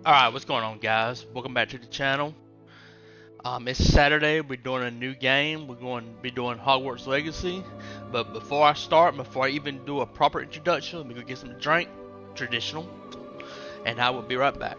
Alright, what's going on, guys? Welcome back to the channel. It's Saturday. We're doing a new game. We're going to be doing Hogwarts Legacy. But before I even do a proper introduction, let me go get some drink, traditional, and I will be right back.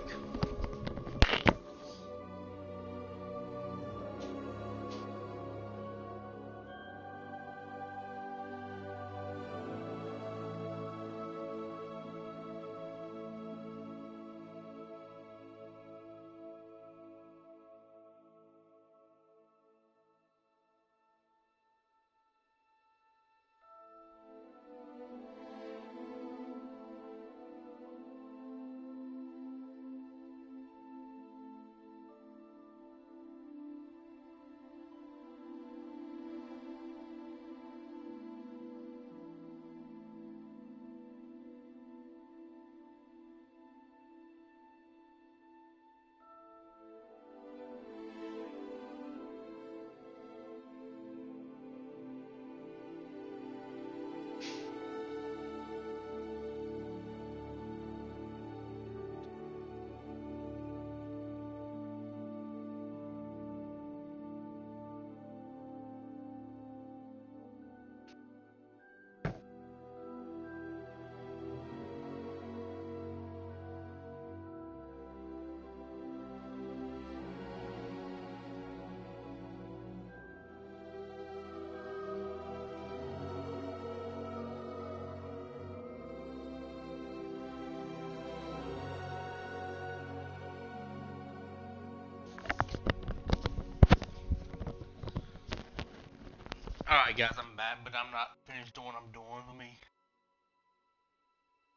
Alright, guys, I'm back, but I'm not finished doing what I'm doing. Let me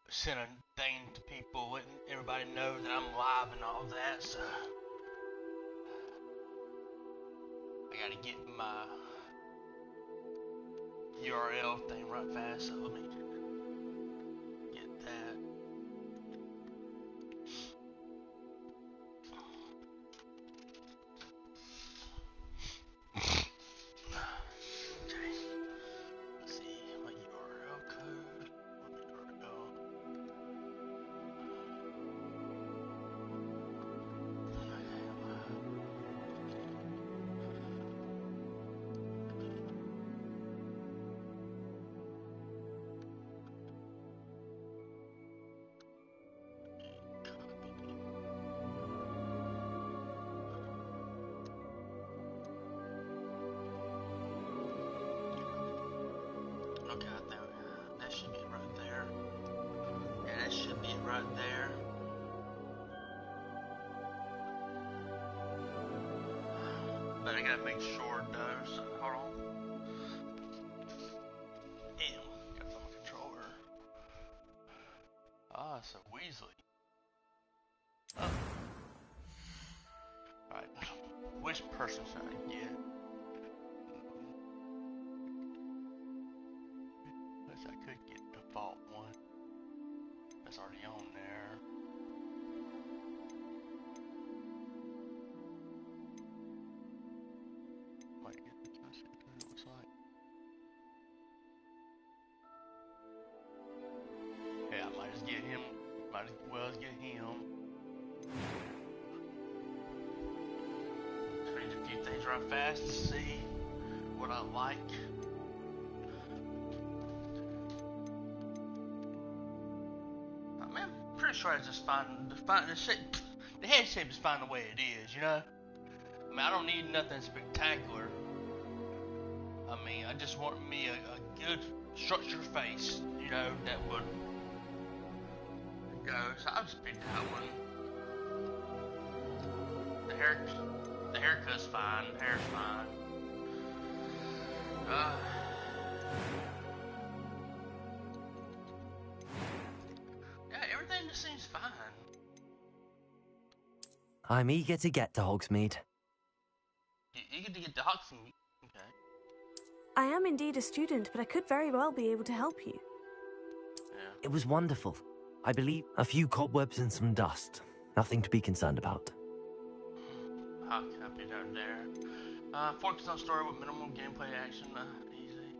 send a thing to people, letting everybody know that I'm live and all that. So I gotta get my URL thing right fast. So let me get that. Okay. Let's see my URL code. Okay, that should be it right there. Yeah, that should be it right there. But I gotta make sure though, so hold on. Damn, got my controller. Ah, it's a Weasley. Oh. Alright, which person should I get? I guess I could get the default one. That's already on there. Might get the concept of what it looks like. Yeah, I might just get him. Might as well get him. Read a few things right fast to see what I like. I mean, I'm pretty sure I just find the shape. The head shape is fine the way it is, you know? I mean, I don't need nothing spectacular. I mean, I just want me a good structured face, you know, that would go. So I'll just pick that one. The haircut's fine. The hair's fine. Yeah, everything just seems fine. I'm eager to get to Hogsmeade. You get to get the Hogsmeade. Okay. I am indeed a student, but I could very well be able to help you. Yeah. It was wonderful. I believe a few cobwebs and some dust. Nothing to be concerned about. I'll copy that there. Focus on story with minimal gameplay action. Easy.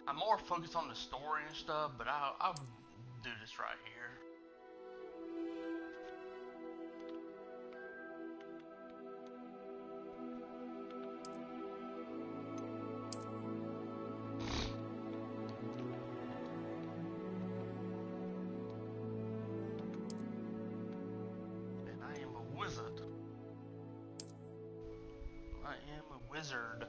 I'm more focused on the story and stuff, but I'll do this right here. I am a wizard.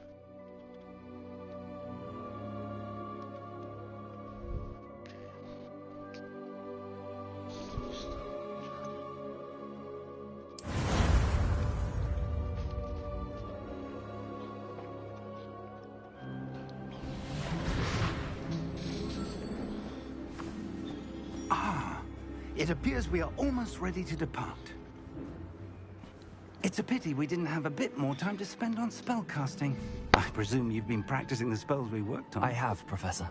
It appears we are almost ready to depart. It's a pity we didn't have a bit more time to spend on spellcasting. I presume you've been practicing the spells we worked on. I have, Professor.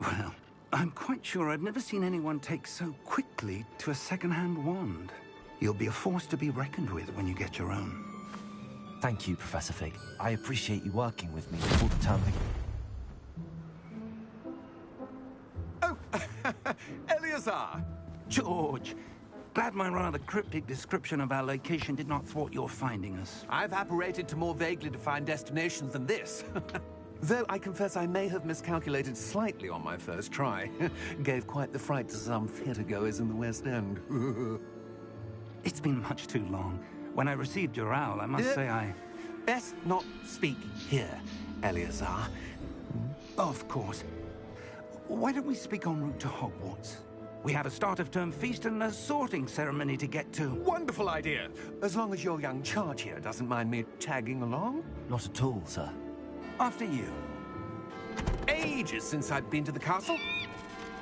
Well, I'm quite sure I've never seen anyone take so quickly to a second-hand wand. You'll be a force to be reckoned with when you get your own. Thank you, Professor Fig. I appreciate you working with me before the term begins. Oh, Eleazar! George, glad my rather cryptic description of our location did not thwart your finding us. I've apparated to more vaguely defined destinations than this. Though I confess I may have miscalculated slightly on my first try. Gave quite the fright to some theatergoers in the West End. It's been much too long. When I received your owl, I must say I... Best not speak here, Eleazar. Of course. Why don't we speak en route to Hogwarts? We have a start-of-term feast and a sorting ceremony to get to. Wonderful idea! As long as your young charge here doesn't mind me tagging along. Not at all, sir. After you. Ages since I've been to the castle.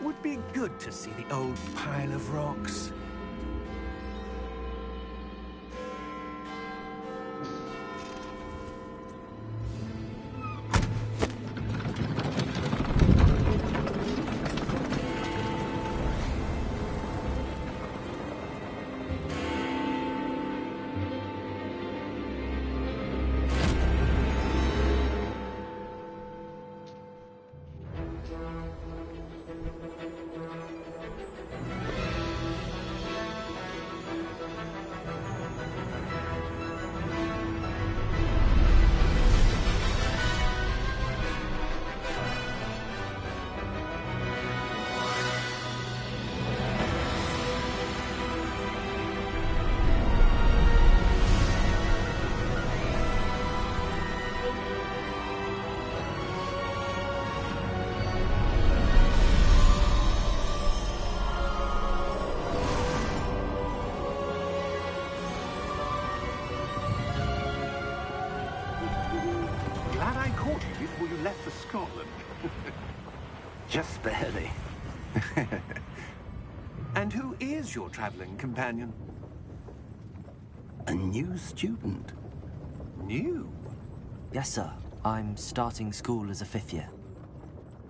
Would be good to see the old pile of rocks. Before you left for Scotland. Just barely. And who is your traveling companion? A new student. New? Yes, sir. I'm starting school as a 5th year.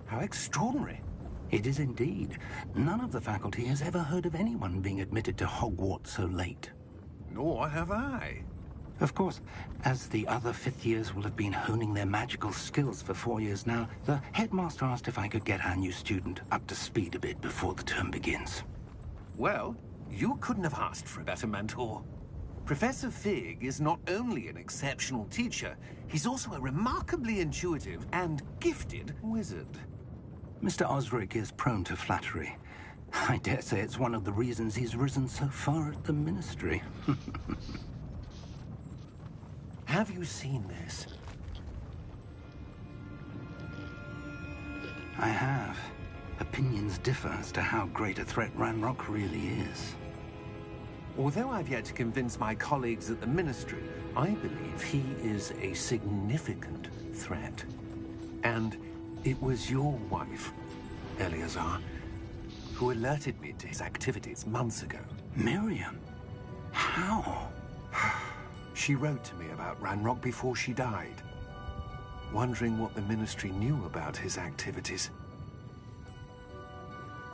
How extraordinary. It is indeed. None of the faculty has ever heard of anyone being admitted to Hogwarts so late. Nor have I. Of course, as the other 5th years will have been honing their magical skills for 4 years now, the headmaster asked if I could get our new student up to speed a bit before the term begins. Well, you couldn't have asked for a better mentor. Professor Fig is not only an exceptional teacher, he's also a remarkably intuitive and gifted wizard. Mr. Osric is prone to flattery. I dare say it's one of the reasons he's risen so far at the Ministry. Have you seen this? I have. Opinions differ as to how great a threat Ranrock really is. Although I've yet to convince my colleagues at the Ministry, I believe he is a significant threat. And it was your wife, Eleazar, who alerted me to his activities months ago. Miriam? How? She wrote to me about Ranrock before she died, wondering what the Ministry knew about his activities.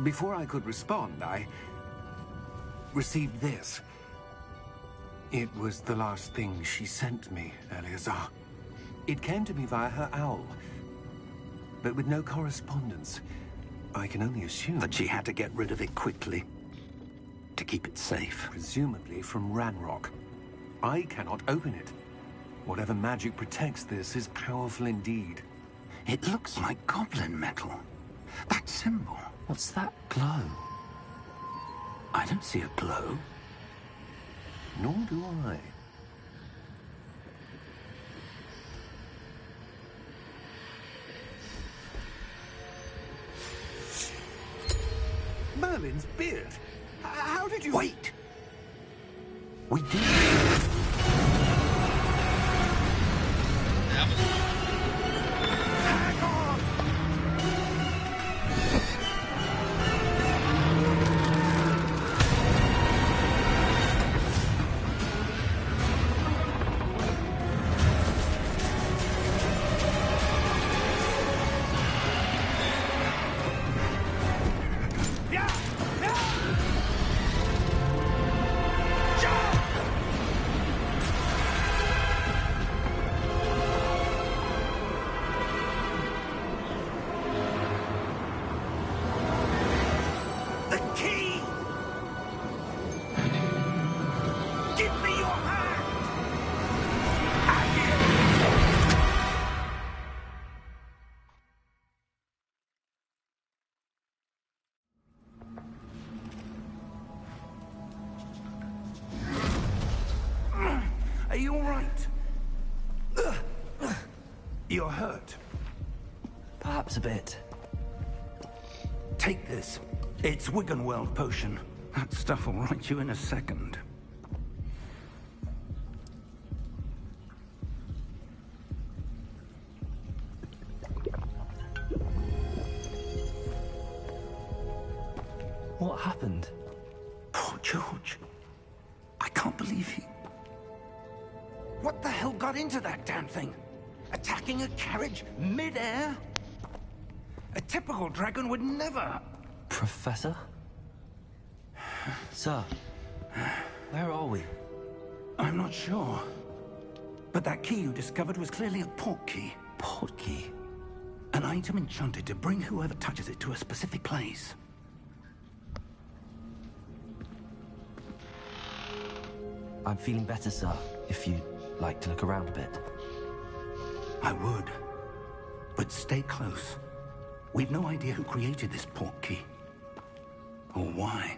Before I could respond, I received this. It was the last thing she sent me, Eleazar. It came to me via her owl, but with no correspondence. I can only assume That she had to get rid of it quickly, to keep it safe. presumably from Ranrock. I cannot open it. Whatever magic protects this is powerful indeed. It looks like goblin metal. That symbol. What's that glow? I don't see a glow. Nor do I. Merlin's beard. How did you... Wait! We did. That was Hang on! The key! Give me your hand! Are you all right? You're hurt. Perhaps a bit. Take this. It's Wiggenweld potion. That stuff will right you in a second. What happened? Poor George. I can't believe he... What the hell got into that damn thing? Attacking a carriage mid-air? A typical dragon would never... Professor? Sir, where are we? I'm not sure. But that key you discovered was clearly a port key. Port key? An item enchanted to bring whoever touches it to a specific place. I'm feeling better, sir, if you'd like to look around a bit. I would. But stay close. We've no idea who created this port key. Or why.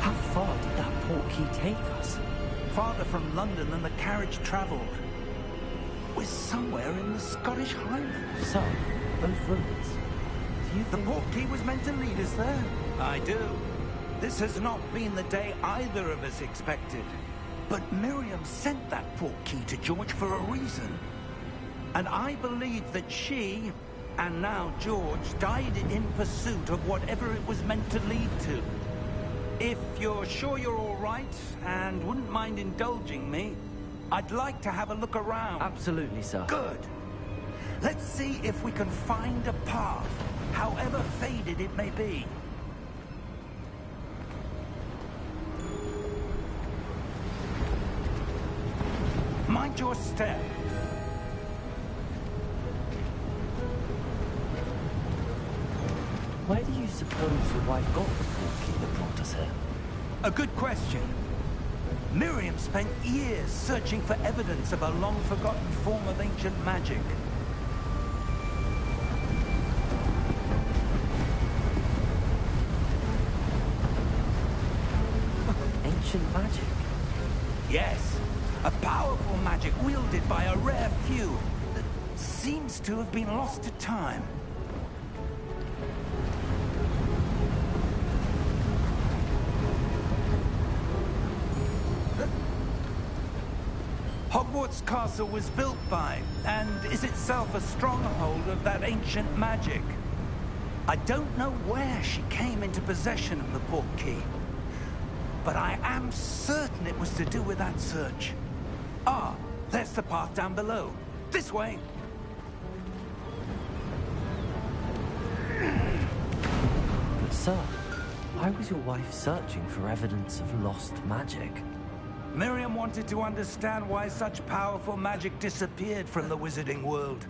How far did that port key take us? Farther from London than the carriage travelled. We're somewhere in the Scottish Highlands. Sir, those ruins. Do you The think... port key was meant to lead us there. I do. This has not been the day either of us expected. But Miriam sent that port key to George for a reason. And I believe that she, and now George, died in pursuit of whatever it was meant to lead to. If you're sure you're all right, and wouldn't mind indulging me, I'd like to have a look around. Absolutely, sir. Good. Let's see if we can find a path, however faded it may be. Mind your step. Where do you suppose your wife got the port key that brought us here? A good question. Miriam spent years searching for evidence of a long-forgotten form of ancient magic. Ancient magic? Yes, a powerful magic wielded by a rare few that seems to have been lost to time. Hogwarts Castle was built by, and is itself a stronghold of that ancient magic. I don't know where she came into possession of the port key, but I am certain it was to do with that search. Ah, there's the path down below. This way. But sir, why was your wife searching for evidence of lost magic? Miriam wanted to understand why such powerful magic disappeared from the wizarding world.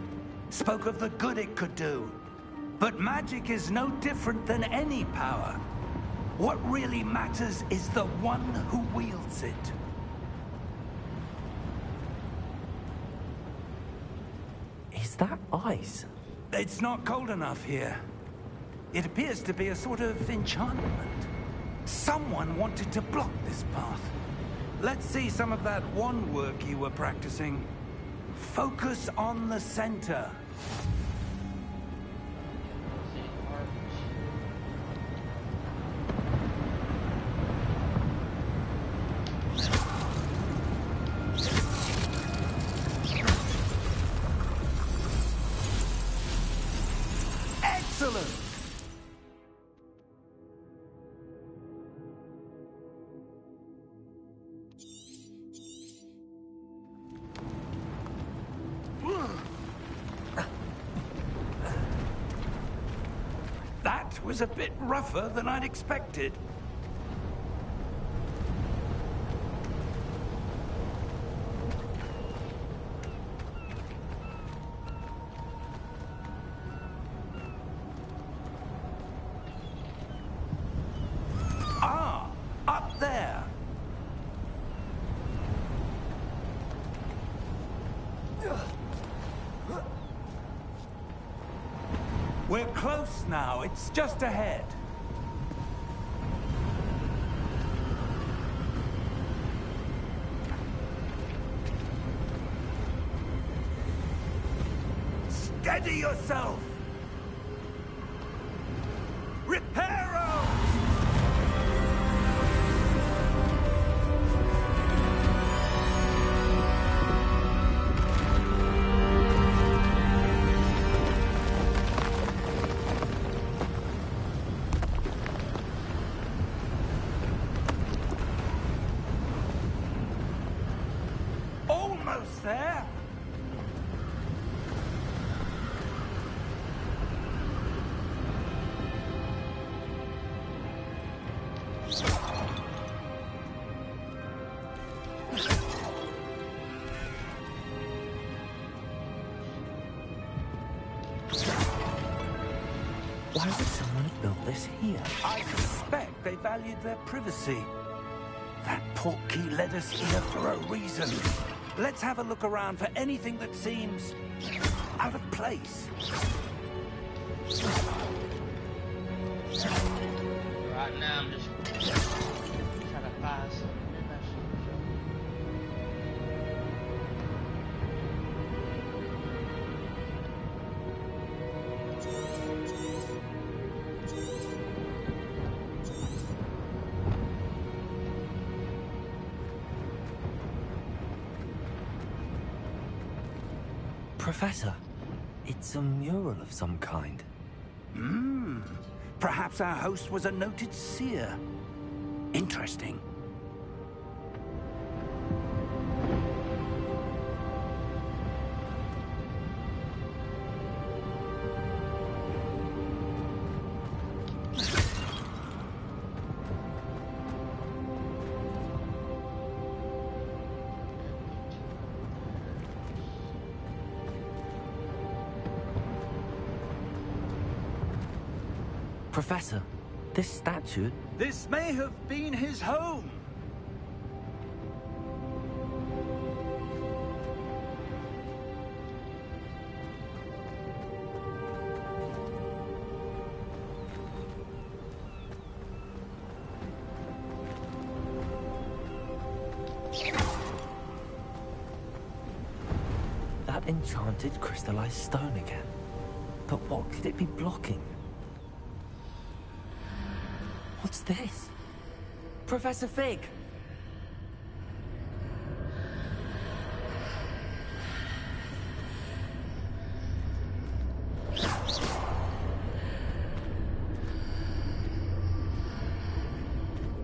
Spoke of the good it could do. But magic is no different than any power. What really matters is the one who wields it. Is Is that ice? It's not cold enough here. It appears to be a sort of enchantment. Someone wanted to block this path. Let's see some of that wand work you were practicing. Focus on the center. Excellent! That was a bit rougher than I'd expected. Ah, up there. We're close now. It's just ahead. Steady yourself! Reparo! Almost there. Why would someone have built this here? I suspect they valued their privacy. That portkey led us here for a reason. Let's have a look around for anything that seems out of place. Right now, I'm just trying to find something. Professor, it's a mural of some kind. Perhaps our host was a noted seer. Interesting. Professor, this statue... This may have been his home. That enchanted crystallized stone again. But what could it be blocking? What's this? Professor Fig!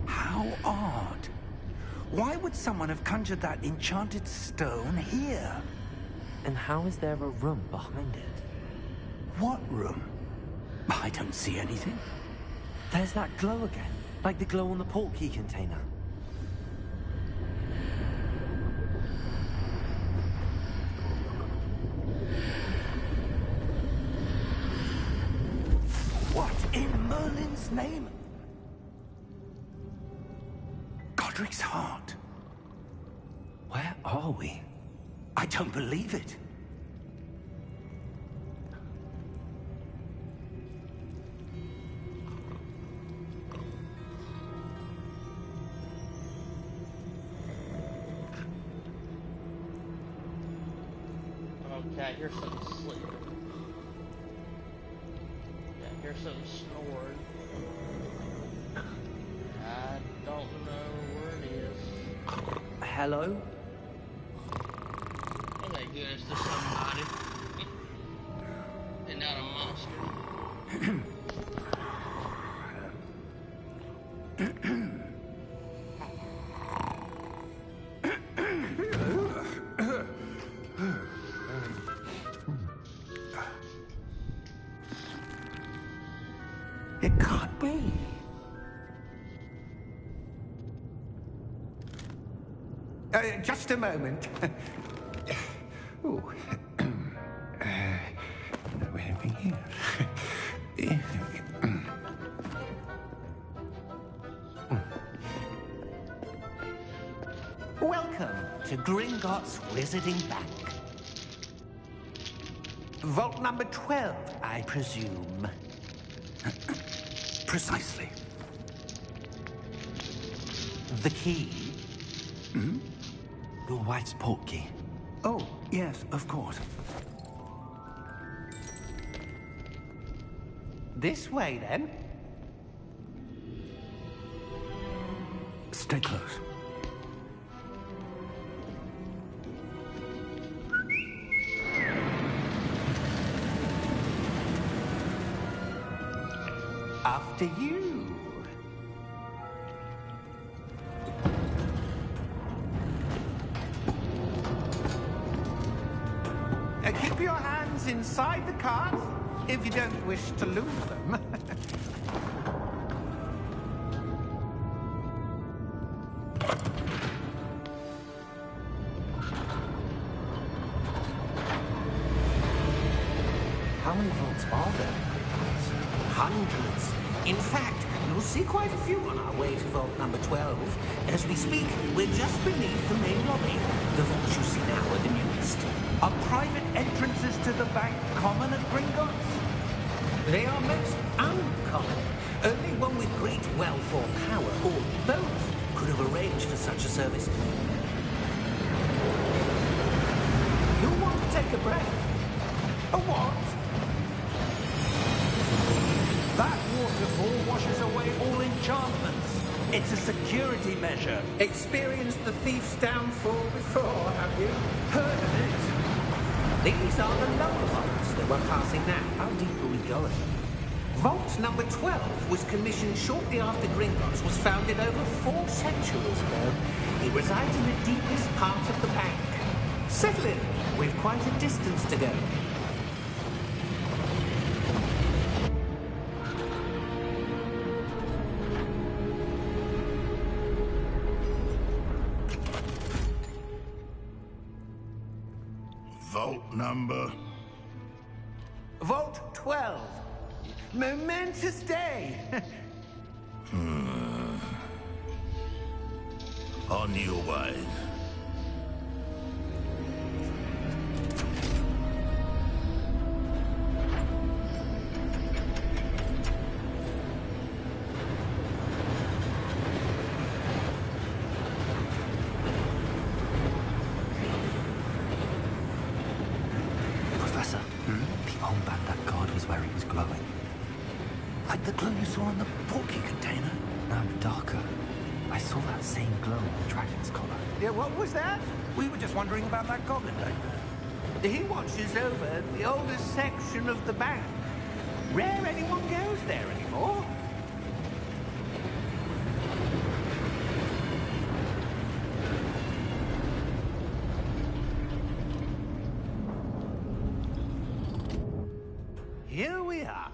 How odd. Why would someone have conjured that enchanted stone here? And how is there a room behind it? What room? I don't see anything. There's that glow again, like the glow on the portkey container. What in Merlin's name? Godric's heart. Where are we? I don't believe it. I hear something sleeping. Yeah, I hear something snoring. I don't know where it is. Hello? Oh my goodness, there's somebody. And not a monster. It can't be. Just a moment. Ooh. We're having here. Welcome to Gringotts Wizarding Bank. Vault number 12, I presume. Precisely. The key? Your wife's portkey. Oh, yes, of course. This way, then. Stay close. After you. Keep your hands inside the cart if you don't wish to lose them. How many vaults are there? Hundreds. In fact, you'll see quite a few on our way to vault number 12. As we speak, we're just beneath the main lobby. The vaults you see now are the newest. Are private entrances to the bank common at Gringotts? They are most uncommon. Only one with great wealth or power, or both, could have arranged for such a service. You'll want to take a breath. A what? That waterfall washes away all enchantments. It's a security measure. Experienced the thief's downfall before, have you? Heard of it? These are the lower vaults that we're passing now. How deep are we going? Vault number 12 was commissioned shortly after Gringotts was founded over 4 centuries ago. It resides in the deepest part of the bank. Settle in. We've quite a distance to go. Vault number? Vault 12. Momentous day. On your way. Professor, the arm band that guard was wearing was glowing. Like the glow you saw on the portkey container? No, darker. I saw that same glow on the dragon's collar. Yeah, what was that? We were just wondering about that goblin back there. He watches over the oldest section of the bank. Rare anyone goes there anymore. Here we are.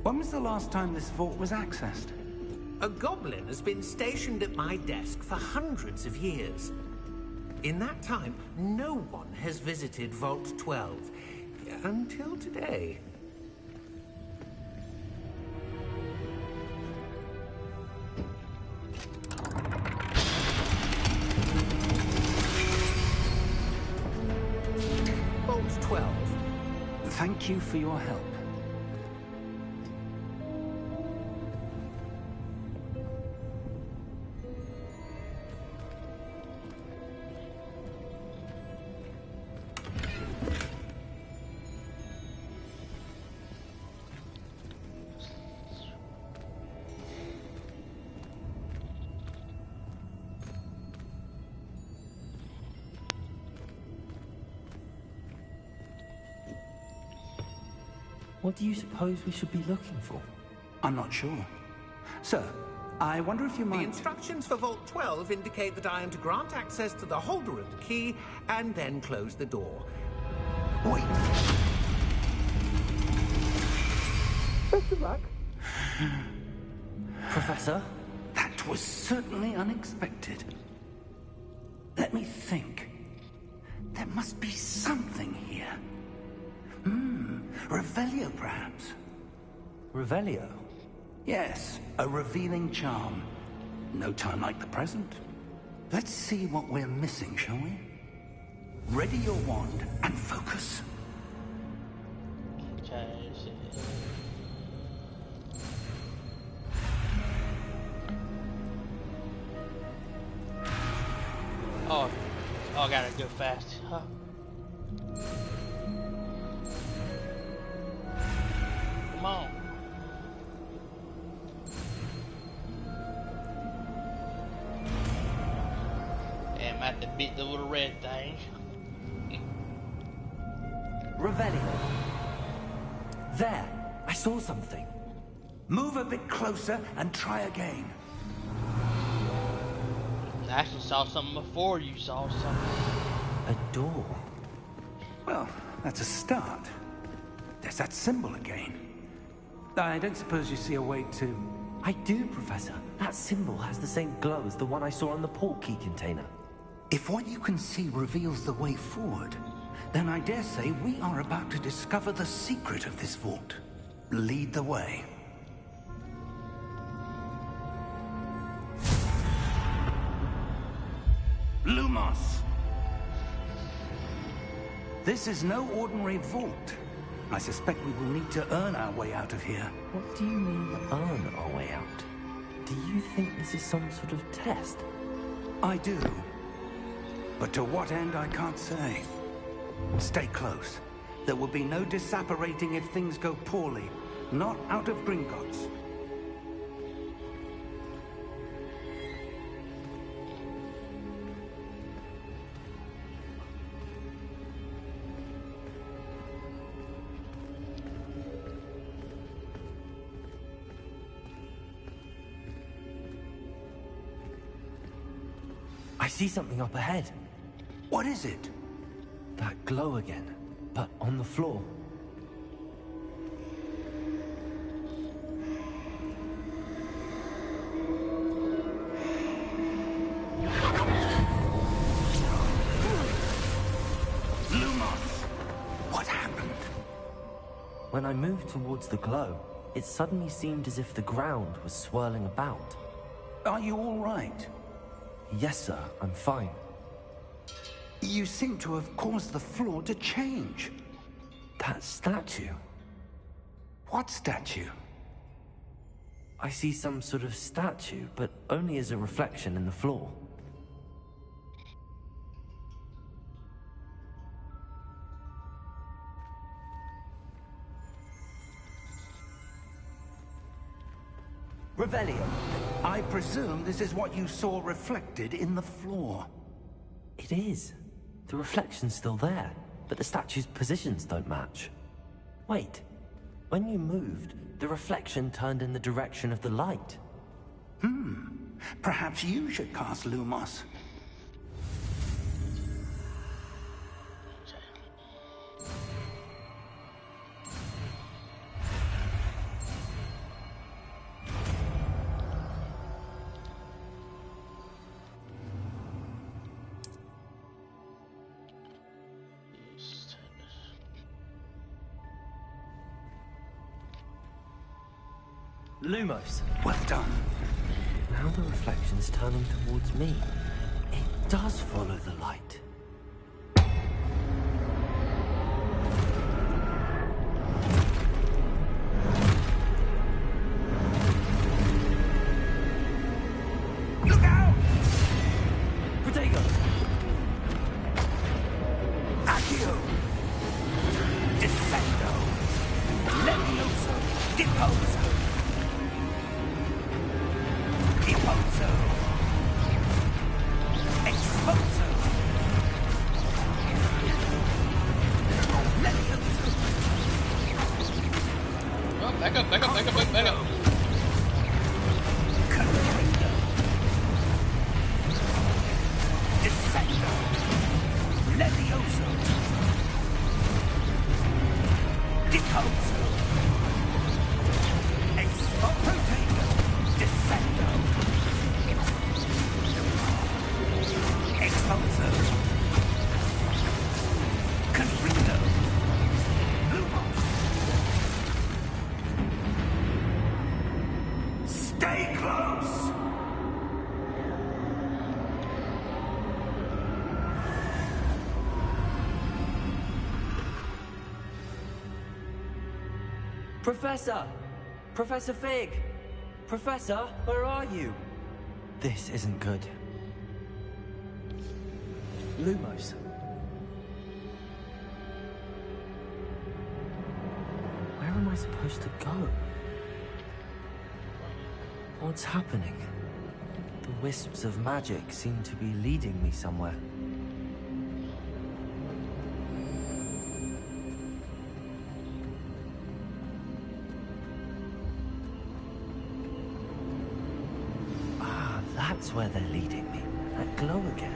When was the last time this vault was accessed? A goblin has been stationed at my desk for hundreds of years. In that time, no one has visited Vault 12. Until today. Vault 12. Thank you for your help. What do you suppose we should be looking for? I'm not sure. Sir, I wonder if you The might... instructions for Vault 12 indicate that I am to grant access to the holder of the key and then close the door. Wait. Best of luck. Professor? That was certainly unexpected. Let me think. There must be something here. Revelio, perhaps. Revelio? Yes, a revealing charm. No time like the present. Let's see what we're missing, shall we? Ready your wand and focus. Okay, let's see. Oh, I gotta go fast, huh? Come on. And I'm at to beat the little red thing. Revelio. There! I saw something. Move a bit closer and try again. I actually saw something before you saw something. A door. Well, that's a start. There's that symbol again. I don't suppose you see a way to... I do, Professor. That symbol has the same glow as the one I saw on the portkey container. If what you can see reveals the way forward, then I dare say we are about to discover the secret of this vault. Lead the way. Lumos! This is no ordinary vault. I suspect we will need to earn our way out of here. What do you mean, earn our way out? Do you think this is some sort of test? I do. But to what end, I can't say. Stay close. There will be no disapparating if things go poorly. Not out of Gringotts. I see something up ahead. What is it? That glow again, but on the floor. Lumos! What happened? When I moved towards the glow, it suddenly seemed as if the ground was swirling about. Are you all right? Yes, sir, I'm fine. You seem to have caused the floor to change. That statue. What statue? I see some sort of statue, but only as a reflection in the floor. Revelio. I presume this is what you saw reflected in the floor. It is. The reflection's still there, but the statue's positions don't match. Wait. When you moved, the reflection turned in the direction of the light. Perhaps you should cast Lumos. Lumos. Well done. Now the reflection's turning towards me. It does follow the light. Look out! Protego! Accio! Defendo! Levioso! Deposo! Deposo! Exposo! Levioso! Professor! Professor Fig! Professor, where are you? This isn't good. Lumos. Where am I supposed to go? What's happening? The wisps of magic seem to be leading me somewhere. Ah, that's where they're leading me. That glow again.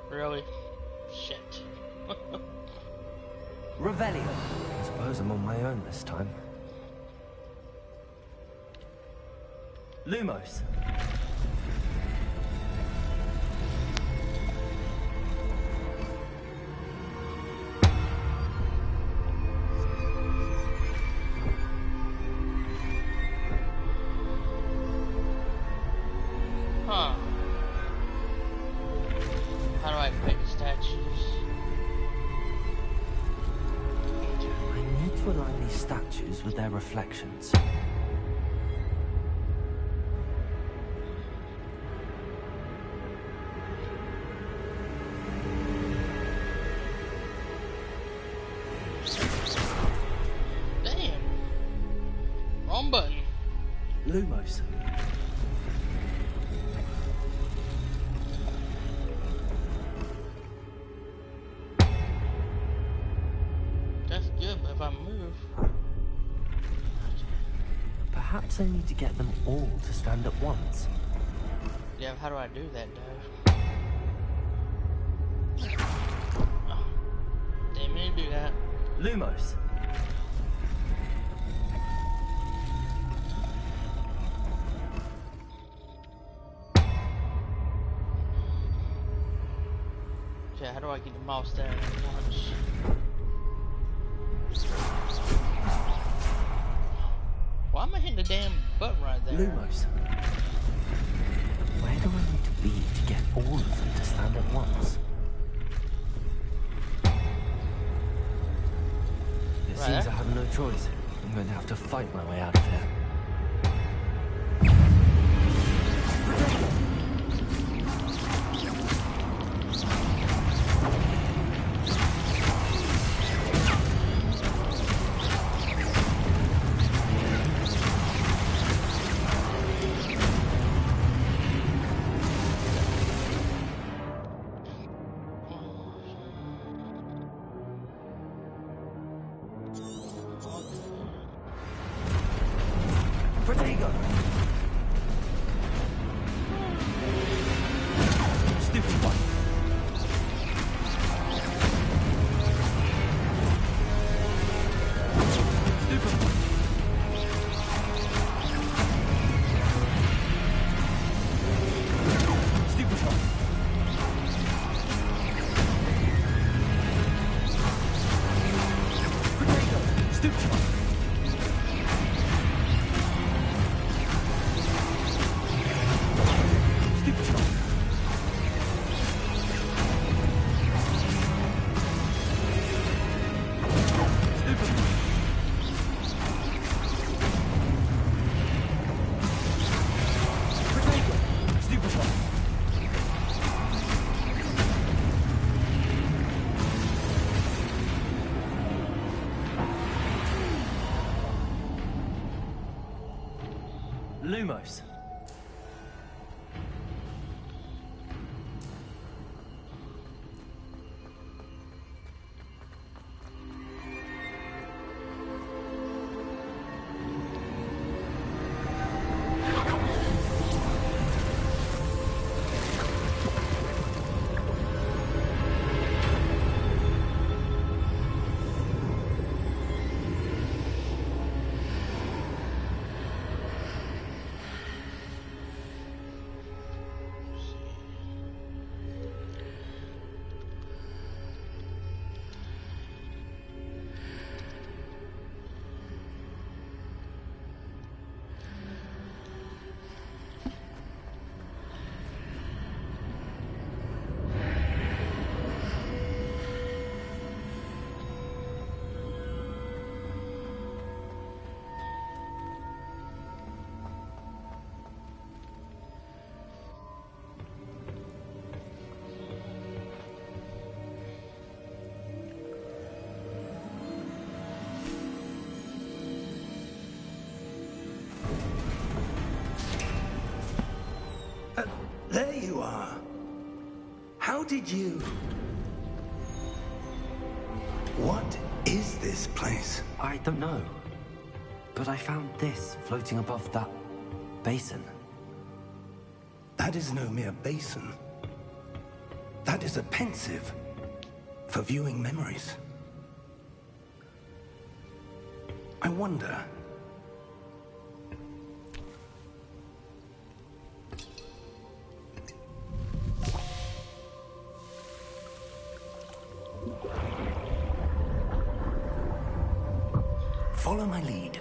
Really? Shit. Revelio. I suppose I'm on my own this time. Lumos. Huh. How do I pick statues? I need to align these statues with their reflections. Damn. Wrong button. Lumos. That's good, but if I move... Perhaps I need to get them all to stand at once. Yeah, how do I do that, though? Oh, didn't mean to do that. Lumos. Okay, how do I get the mouse there at once? Why am I hitting the damn button right there? Lumos. Where do I need to be to get all of them to stand at once? It Right seems there? I have no choice. I'm going to have to fight my way out of here. Protego! Stupid one. Stupid one. Stupid one. Protego! Stupid one. Stupid one. Stupid one. Protego! Stupid one. Lumos. There you are. How did you... What is this place? I don't know. But I found this floating above that basin. That is no mere basin. That is a pensive for viewing memories. I wonder... Follow my lead.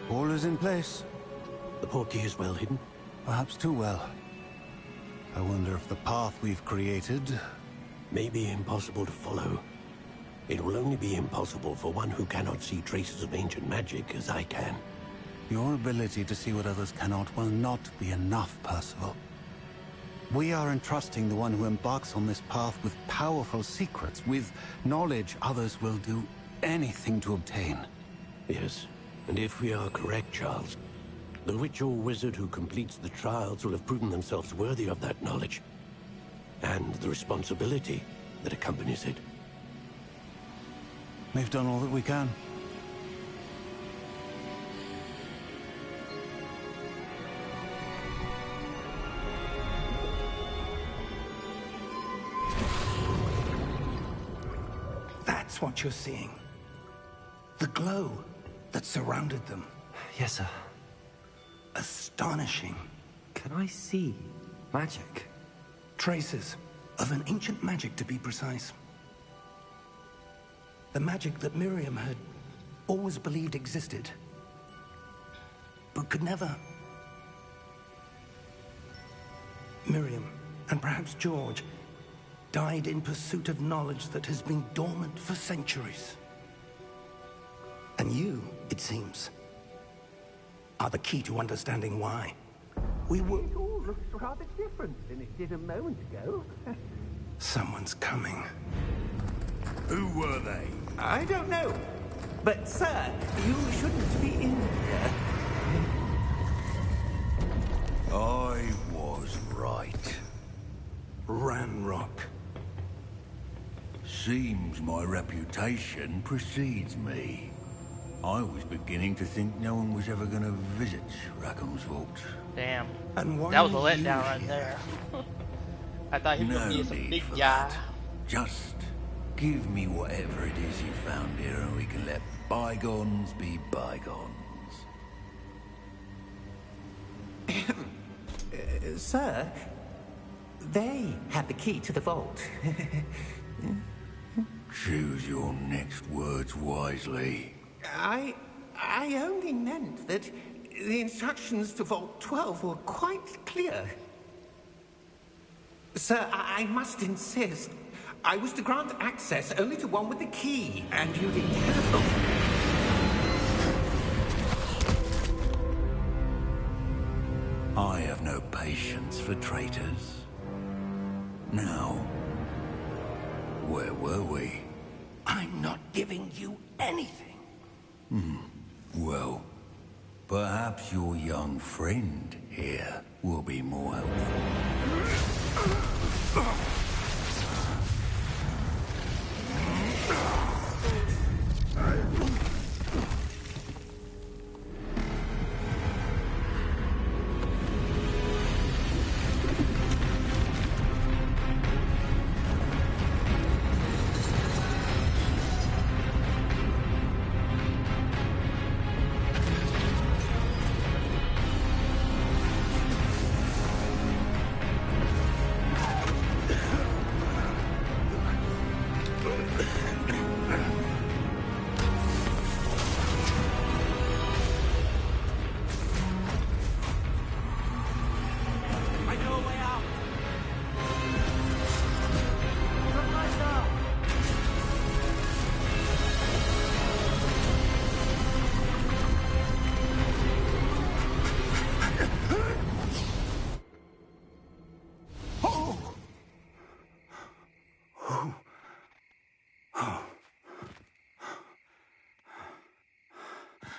All is in place. The portkey is well hidden. Perhaps too well. I wonder if the path we've created... May be impossible to follow. It will only be impossible for one who cannot see traces of ancient magic as I can. Your ability to see what others cannot will not be enough, Percival. We are entrusting the one who embarks on this path with powerful secrets, with knowledge others will do anything to obtain. Yes, and if we are correct, Charles, the witch or wizard who completes the trials will have proven themselves worthy of that knowledge, and the responsibility that accompanies it. We've done all that we can. That's what you're seeing. The glow that surrounded them. Yes, sir. Astonishing. Can I see magic? Traces of an ancient magic, to be precise. The magic that Miriam had always believed existed, but could never. Miriam, and perhaps George, died in pursuit of knowledge that has been dormant for centuries. And you, it seems, are the key to understanding why. We will... It all looks rather different than it did a moment ago. Someone's coming. Who were they? I don't know. But, sir, you shouldn't be in here. I was right. Ranrock. Seems my reputation precedes me. I was beginning to think no one was ever going to visit Rackham's Vault. Damn. And why That was a are you letdown right here? there. I thought he was No going to be some need big for guy. that. Just give me whatever it is you found here and we can let bygones be bygones. Sir, they had the key to the vault. Choose your next words wisely. I only meant that the instructions to Vault 12 were quite clear. Sir, I must insist. I was to grant access only to one with the key, and you didn't have them. I have no patience for traitors. Now, where were we? I'm not giving you anything. Well, perhaps your young friend here will be more helpful.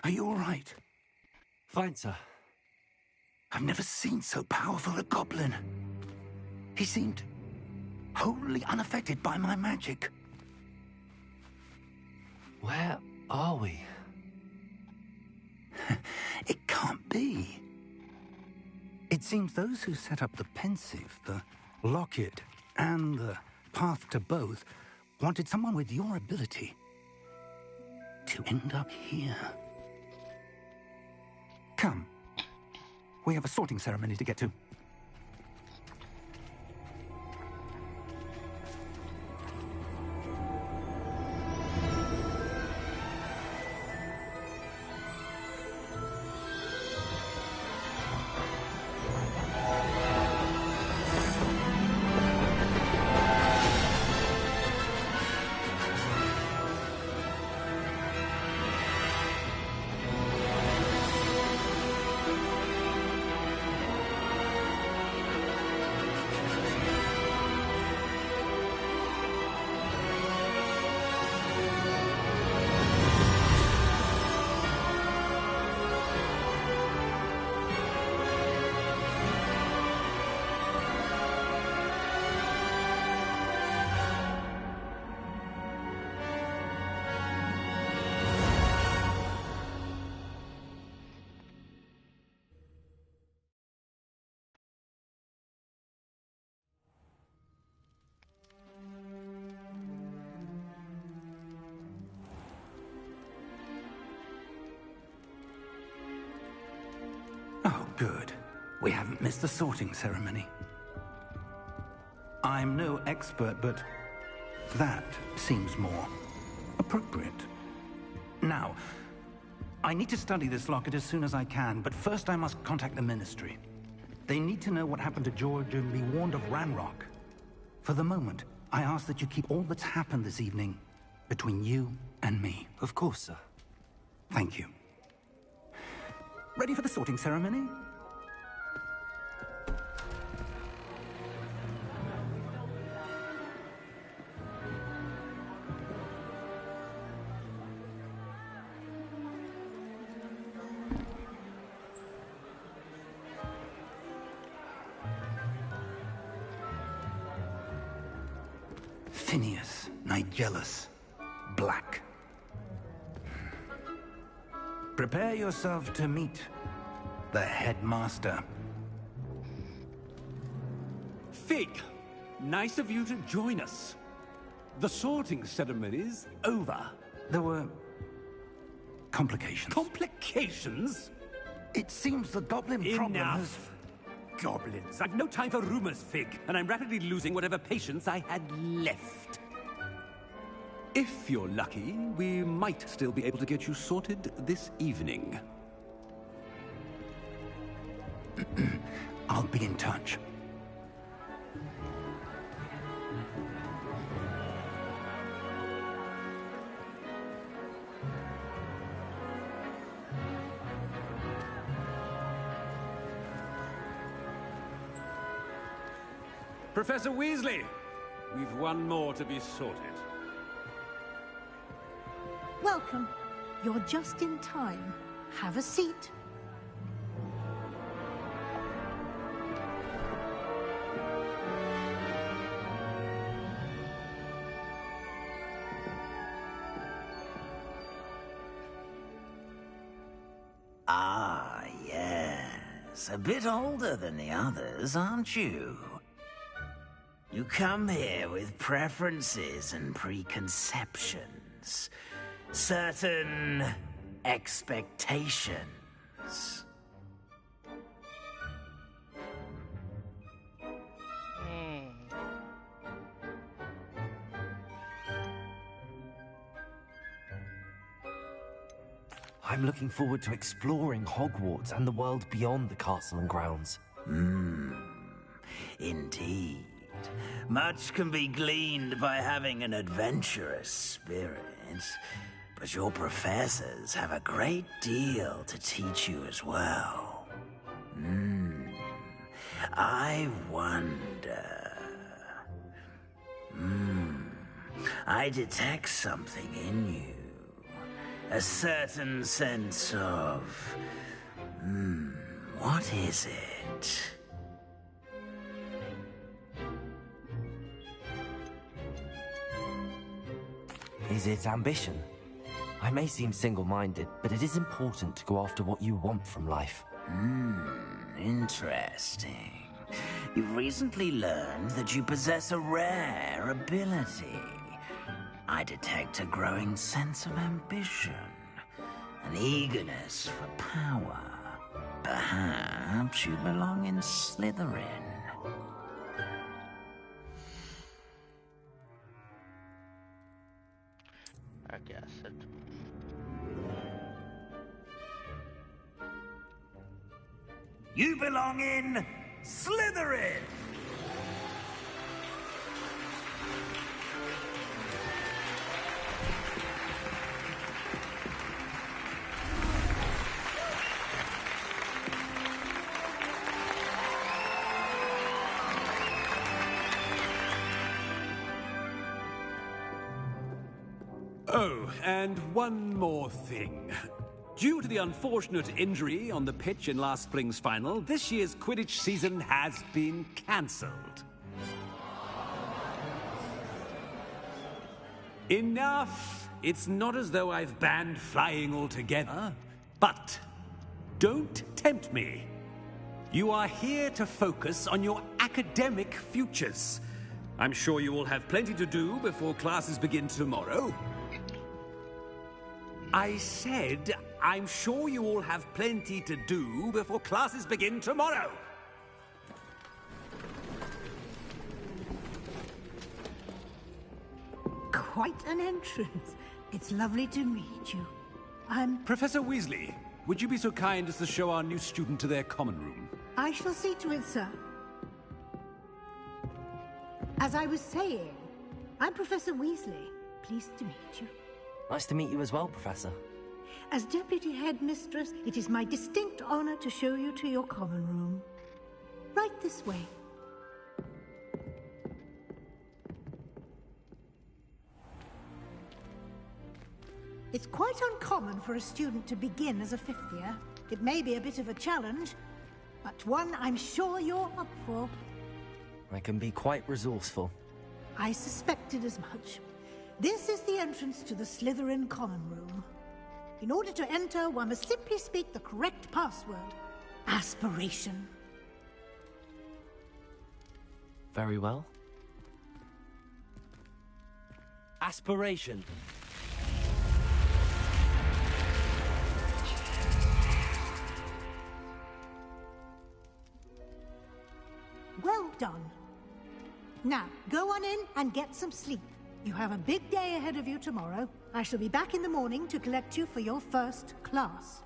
Are you all right? Fine, sir. I've never seen so powerful a goblin. He seemed wholly unaffected by my magic. Where are we? It can't be. It seems those who set up the Pensieve, the Locket, and the Path to Both wanted someone with your ability to end up here. Come. We have a sorting ceremony to get to. Oh, good. We haven't missed the sorting ceremony. I'm no expert, but that seems more appropriate. Now, I need to study this locket as soon as I can, but first I must contact the Ministry. They need to know what happened to George and be warned of Ranrock. For the moment, I ask that you keep all that's happened this evening between you and me. Of course, sir. Thank you. Ready for the sorting ceremony? Phineas Nigellus Black. Prepare yourself to meet the headmaster. Fig, nice of you to join us. The sorting ceremony's over. There were complications. Complications? It seems the goblin problem has... Enough. Goblins. I've no time for rumors, Fig, and I'm rapidly losing whatever patience I had left. If you're lucky, we might still be able to get you sorted this evening. I'll be in touch. Professor Weasley, we've one more to be sorted. Welcome. You're just in time. Have a seat. Ah, yes. A bit older than the others, aren't you? You come here with preferences and preconceptions. Certain expectations. I'm looking forward to exploring Hogwarts and the world beyond the castle and grounds. Indeed. Much can be gleaned by having an adventurous spirit, but your professors have a great deal to teach you as well. I wonder... I detect something in you. A certain sense of... what is it? Is it ambition? I may seem single-minded, but it is important to go after what you want from life. Interesting. You've recently learned that you possess a rare ability. I detect a growing sense of ambition, an eagerness for power. Perhaps you belong in Slytherin. I guess it. You belong in Slytherin! Oh, and one more thing. Due to the unfortunate injury on the pitch in last spring's final, this year's Quidditch season has been cancelled. Enough! It's not as though I've banned flying altogether. But don't tempt me. You are here to focus on your academic futures. I'm sure you will have plenty to do before classes begin tomorrow. I said, I'm sure you all have plenty to do before classes begin tomorrow. Quite an entrance. It's lovely to meet you. I'm... Professor Weasley, would you be so kind as to show our new student to their common room? I shall see to it, sir. As I was saying, I'm Professor Weasley. Pleased to meet you. Nice to meet you as well, Professor. As Deputy Headmistress, it is my distinct honor to show you to your common room. Right this way. It's quite uncommon for a student to begin as a fifth year. It may be a bit of a challenge, but one I'm sure you're up for. I can be quite resourceful. I suspected as much. This is the entrance to the Slytherin common room. In order to enter, one must simply speak the correct password. Aspiration. Very well. Aspiration. Well done. Now, go on in and get some sleep. You have a big day ahead of you tomorrow. I shall be back in the morning to collect you for your first class.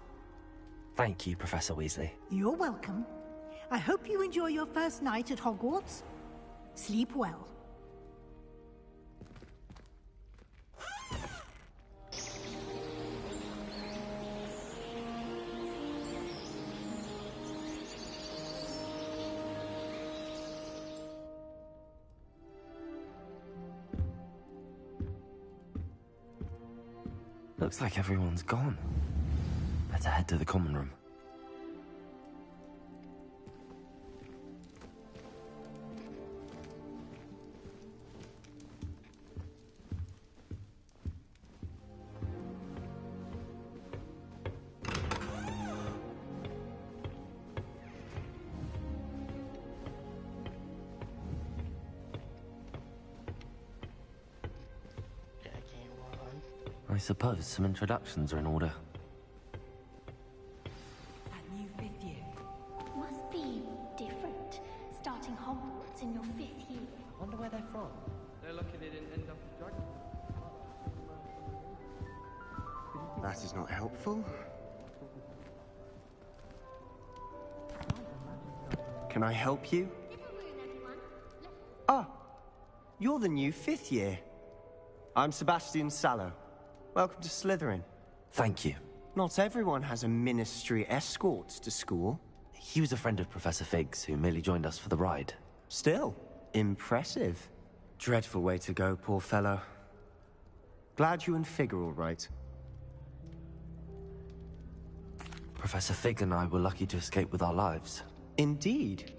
Thank you, Professor Weasley. You're welcome. I hope you enjoy your first night at Hogwarts. Sleep well. Looks like everyone's gone. Better head to the common room. I suppose some introductions are in order. That new fifth year must be different. Starting Hogwarts in your fifth year. Wonder where they're from. They're lucky they didn't end up with Dragon. That is not helpful. Can I help you? Ah, you're the new fifth year. I'm Sebastian Sallow. Welcome to Slytherin. Thank you. Not everyone has a ministry escort to school. He was a friend of Professor Fig's, who merely joined us for the ride. Still, impressive. Dreadful way to go, poor fellow. Glad you and Fig are all right. Professor Fig and I were lucky to escape with our lives. Indeed.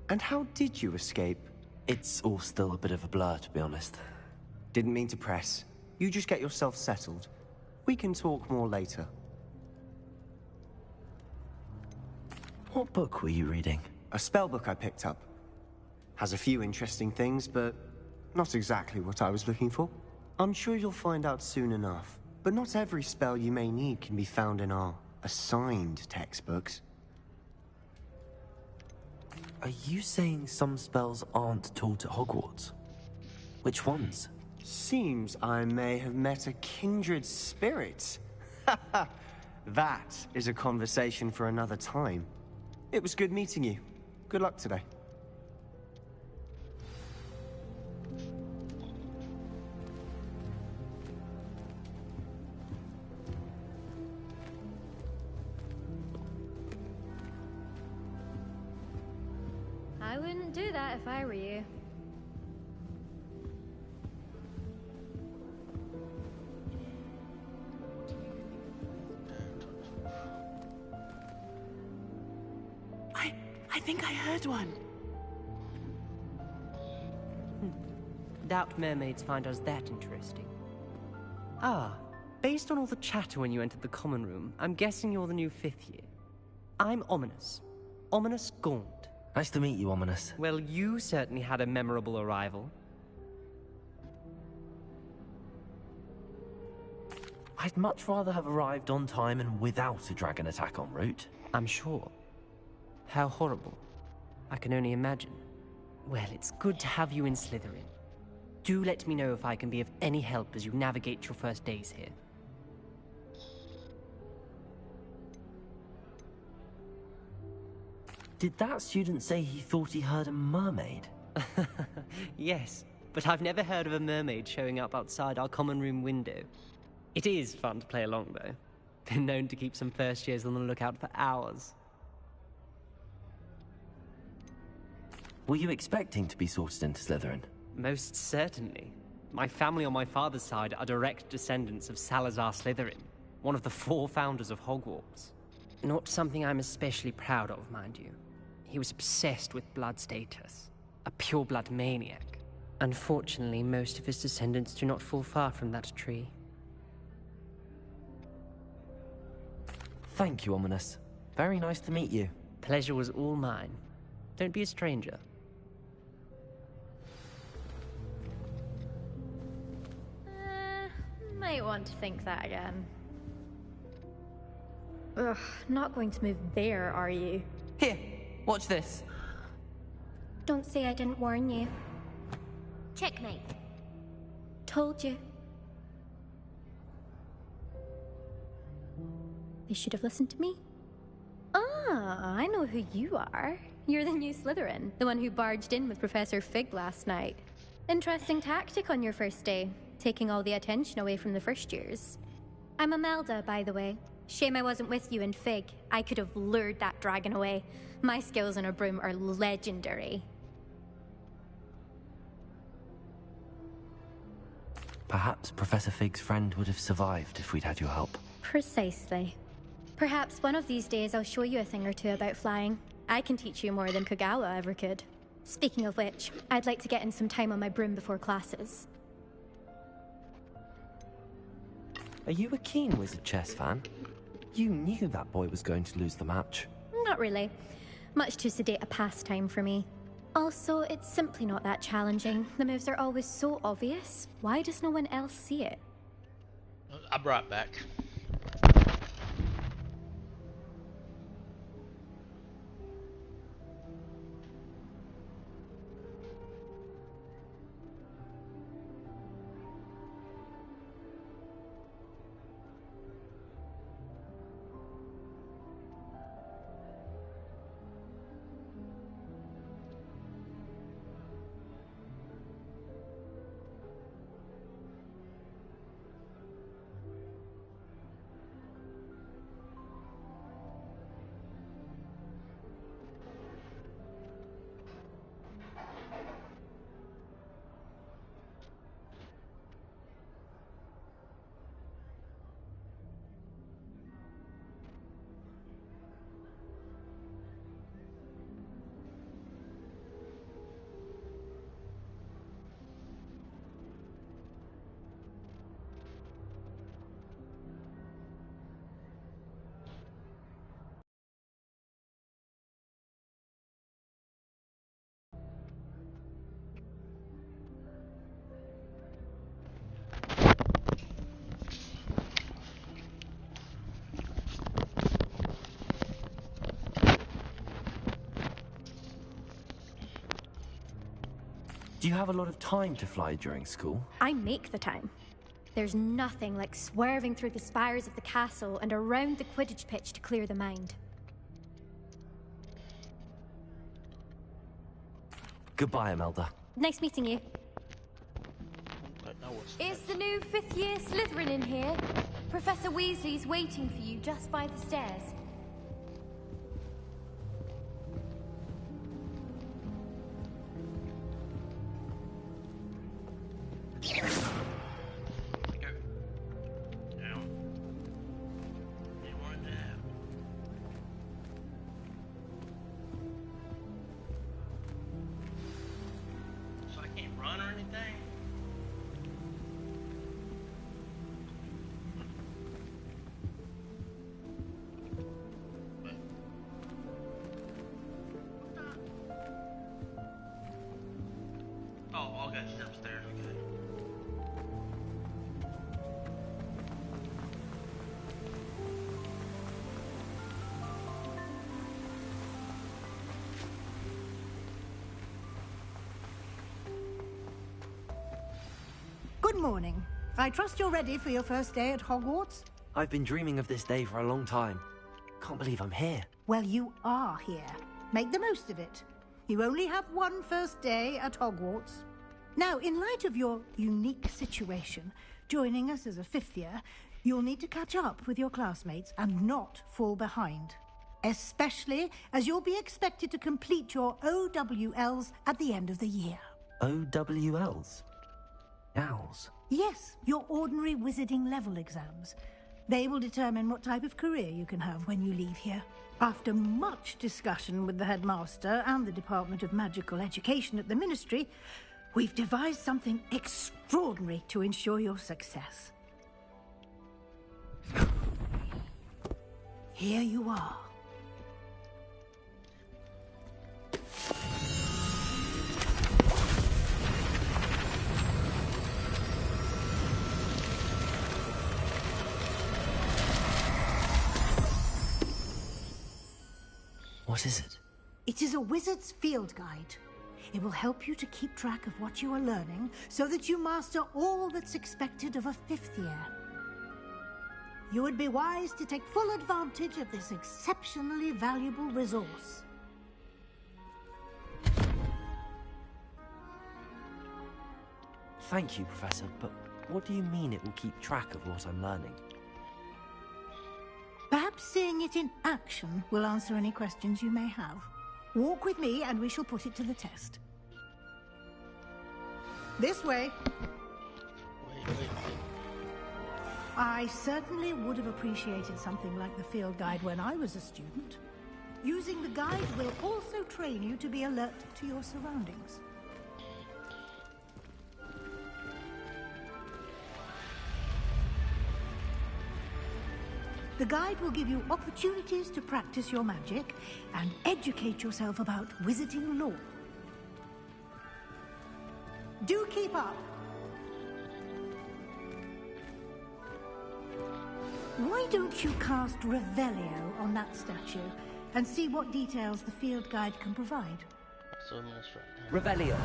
And how did you escape? It's all still a bit of a blur, to be honest. Didn't mean to press. You just get yourself settled. We can talk more later. What book were you reading? A spellbook I picked up. Has a few interesting things, but not exactly what I was looking for. I'm sure you'll find out soon enough. But not every spell you may need can be found in our assigned textbooks. Are you saying some spells aren't taught at Hogwarts? Which ones? Seems I may have met a kindred spirit. That is a conversation for another time. It was good meeting you. Good luck today. I wouldn't do that if I were you. I think I heard one. Doubt mermaids find us that interesting. Ah, based on all the chatter when you entered the common room, I'm guessing you're the new 5th year. I'm Ominis. Ominis Gaunt. Nice to meet you, Ominis. Well, you certainly had a memorable arrival. I'd much rather have arrived on time and without a dragon attack en route. I'm sure. How horrible. I can only imagine. Well, it's good to have you in Slytherin. Do let me know if I can be of any help as you navigate your first days here. Did that student say he thought he heard a mermaid? Yes, but I've never heard of a mermaid showing up outside our common room window. It is fun to play along, though. Been known to keep some first years on the lookout for hours. Were you expecting to be sorted into Slytherin? Most certainly. My family on my father's side are direct descendants of Salazar Slytherin, one of the 4 founders of Hogwarts. Not something I'm especially proud of, mind you. He was obsessed with blood status, a pure-blood maniac. Unfortunately, most of his descendants do not fall far from that tree. Thank you, Ominis. Very nice to meet you. Pleasure was all mine. Don't be a stranger. Might want to think that again. Ugh, not going to move there, are you? Here, watch this. Don't say I didn't warn you. Checkmate. Told you. They should have listened to me. Ah, I know who you are. You're the new Slytherin, the one who barged in with Professor Fig last night. Interesting tactic on your first day, taking all the attention away from the first years. I'm Imelda, by the way. Shame I wasn't with you in Fig. I could have lured that dragon away. My skills on a broom are legendary. Perhaps Professor Fig's friend would have survived if we'd had your help. Precisely. Perhaps one of these days I'll show you a thing or two about flying. I can teach you more than Kogawa ever could. Speaking of which, I'd like to get in some time on my broom before classes. Are you a keen Wizard Chess fan? You knew that boy was going to lose the match. Not really. Much too sedate a pastime for me. Also, it's simply not that challenging. The moves are always so obvious. Why does no one else see it? I brought back. Do you have a lot of time to fly during school? I make the time. There's nothing like swerving through the spires of the castle and around the Quidditch pitch to clear the mind. Goodbye, Imelda. Nice meeting you. Is the new 5th year Slytherin in here? Professor Weasley's waiting for you just by the stairs. So I can't run or anything? Oh, okay, she's upstairs, okay. Good morning. I trust you're ready for your first day at Hogwarts? I've been dreaming of this day for a long time. Can't believe I'm here. Well, you are here. Make the most of it. You only have one first day at Hogwarts. Now, in light of your unique situation, joining us as a 5th year, you'll need to catch up with your classmates and not fall behind. Especially as you'll be expected to complete your OWLs at the end of the year. OWLs? Owls? Yes, your ordinary wizarding level exams. They will determine what type of career you can have when you leave here. After much discussion with the headmaster and the Department of Magical Education at the Ministry, we've devised something extraordinary to ensure your success. Here you are. What is it? It is a wizard's field guide. It will help you to keep track of what you are learning so that you master all that's expected of a 5th year. You would be wise to take full advantage of this exceptionally valuable resource. Thank you, Professor, but what do you mean it will keep track of what I'm learning? Perhaps seeing it in action will answer any questions you may have. Walk with me and we shall put it to the test. This way. Wait. I certainly would have appreciated something like the field guide when I was a student. Using the guide will also train you to be alert to your surroundings. The guide will give you opportunities to practice your magic and educate yourself about wizarding lore. Do keep up! Why don't you cast Revelio on that statue and see what details the field guide can provide? So that's right. Revelio.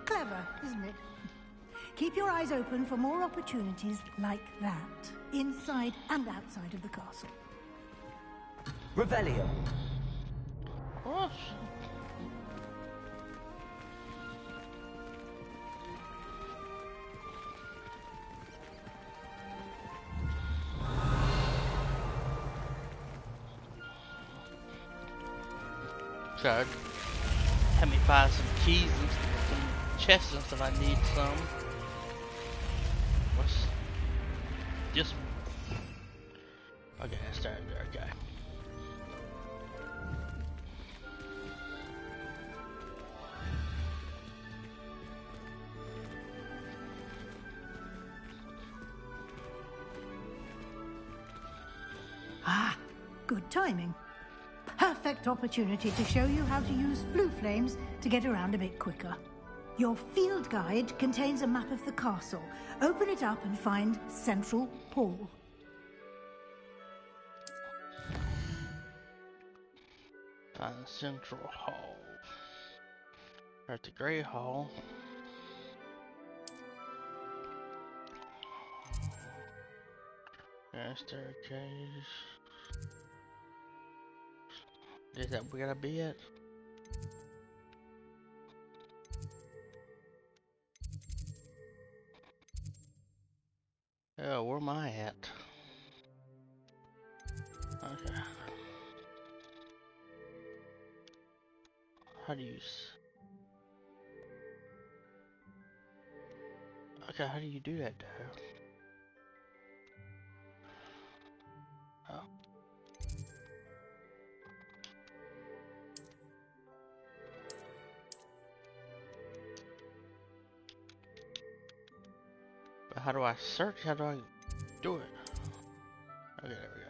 Clever, isn't it? Keep your eyes open for more opportunities like that, inside and outside of the castle. Revelio. What? Chug. Help me find some keys and some chests and stuff. I need some. What's this? Okay, I started there. Okay. Ah, good timing. Perfect opportunity to show you how to use flue flames to get around a bit quicker. Your field guide contains a map of the castle. Open it up and find Central Hall. Find Central Hall. We're at the Great Hall. There's staircase. Is that we gotta be at? Oh, where am I at? Okay. How do you okay, how do you do that though? Oh. But how do I search? How do I do it? Okay, there we go.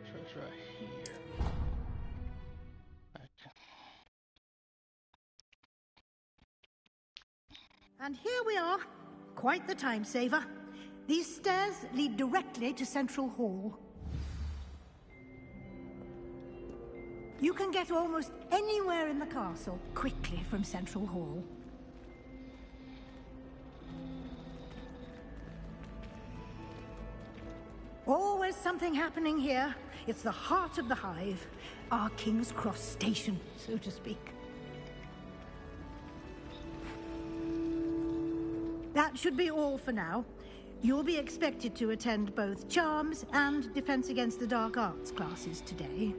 So it's right here. Okay. And here we are. Quite the time saver. These stairs lead directly to Central Hall. You can get almost anywhere in the castle quickly from Central Hall. Always something happening here. It's the heart of the hive. Our King's Cross station, so to speak. That should be all for now. You'll be expected to attend both Charms and Defense Against the Dark Arts classes today.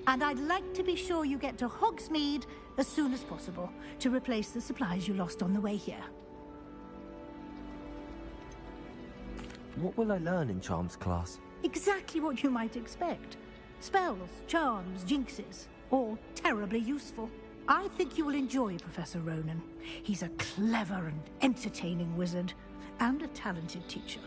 And I'd like to be sure you get to Hogsmeade as soon as possible to replace the supplies you lost on the way here. What will I learn in Charms class? Exactly what you might expect. Spells, charms, jinxes, all terribly useful. I think you will enjoy Professor Ronen. He's a clever and entertaining wizard, and a talented teacher.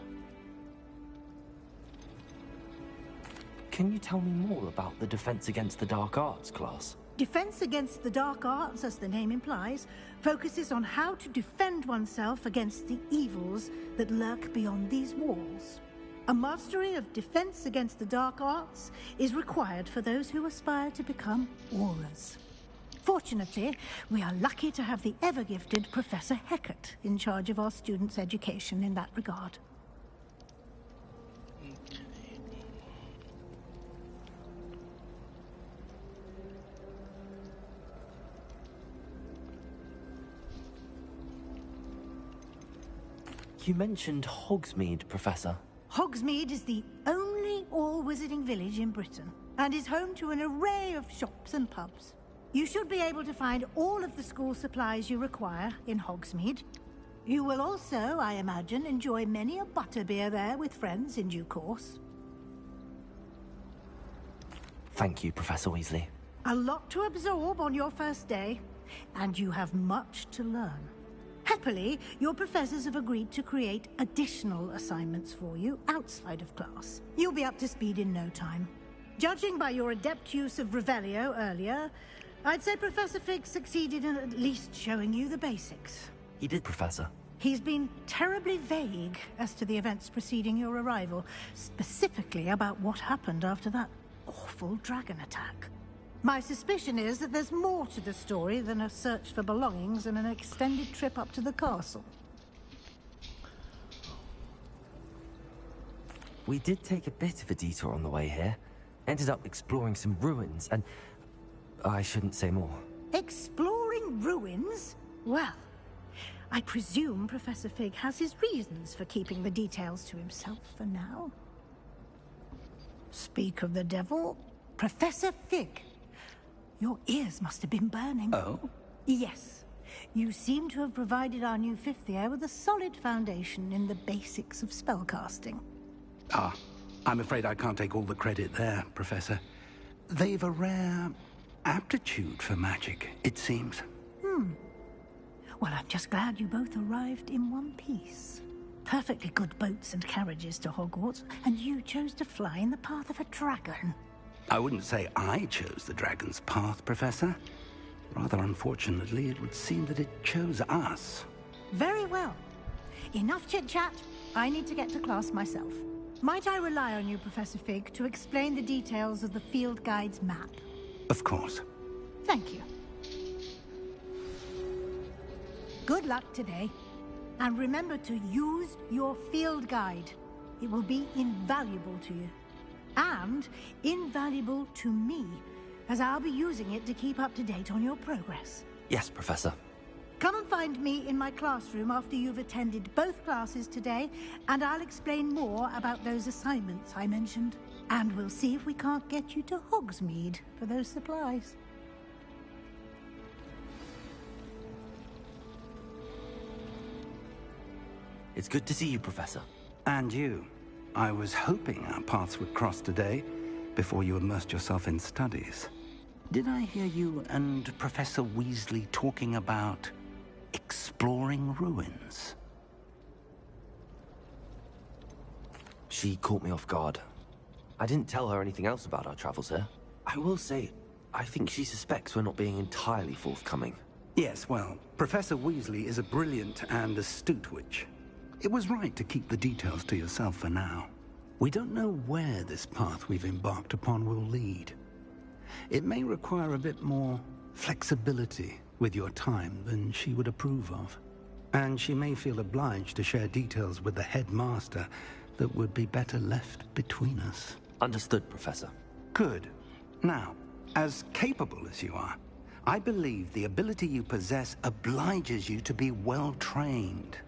Can you tell me more about the Defense Against the Dark Arts class? Defense Against the Dark Arts, as the name implies, focuses on how to defend oneself against the evils that lurk beyond these walls. A mastery of Defense Against the Dark Arts is required for those who aspire to become Aurors. Fortunately, we are lucky to have the ever-gifted Professor Hecat in charge of our students' education in that regard. You mentioned Hogsmeade, Professor. Hogsmeade is the only all-wizarding village in Britain, and is home to an array of shops and pubs. You should be able to find all of the school supplies you require in Hogsmeade. You will also, I imagine, enjoy many a butterbeer there with friends in due course. Thank you, Professor Weasley. A lot to absorb on your first day, and you have much to learn. Happily, your professors have agreed to create additional assignments for you outside of class. You'll be up to speed in no time. Judging by your adept use of Revelio earlier, I'd say Professor Fig succeeded in at least showing you the basics. He did, Professor. He's been terribly vague as to the events preceding your arrival, specifically about what happened after that awful dragon attack. My suspicion is that there's more to the story than a search for belongings and an extended trip up to the castle. We did take a bit of a detour on the way here. Ended up exploring some ruins, and I shouldn't say more. Exploring ruins? Well, I presume Professor Fig has his reasons for keeping the details to himself for now. Speak of the devil, Professor Fig. Your ears must have been burning. Oh? Yes. You seem to have provided our new fifth year with a solid foundation in the basics of spellcasting. Ah, I'm afraid I can't take all the credit there, Professor. They've a rare aptitude for magic, it seems. Well, I'm just glad you both arrived in one piece. Perfectly good boats and carriages to Hogwarts, and you chose to fly in the path of a dragon. I wouldn't say I chose the dragon's path, Professor. Rather unfortunately, it would seem that it chose us. Very well. Enough chit-chat. I need to get to class myself. Might I rely on you, Professor Fig, to explain the details of the field guide's map? Of course. Thank you. Good luck today. And remember to use your field guide. It will be invaluable to you. And invaluable to me, as I'll be using it to keep up to date on your progress. Yes, Professor. Come and find me in my classroom after you've attended both classes today, and I'll explain more about those assignments I mentioned. And we'll see if we can't get you to Hogsmeade for those supplies. It's good to see you, Professor. And you. I was hoping our paths would cross today, before you immersed yourself in studies. Did I hear you and Professor Weasley talking about exploring ruins? She caught me off guard. I didn't tell her anything else about our travels here. I will say, I think she suspects we're not being entirely forthcoming. Yes, well, Professor Weasley is a brilliant and astute witch. It was right to keep the details to yourself for now. We don't know where this path we've embarked upon will lead. It may require a bit more flexibility with your time than she would approve of. And she may feel obliged to share details with the headmaster that would be better left between us. Understood, Professor. Good. Now, as capable as you are, I believe the ability you possess obliges you to be well-trained.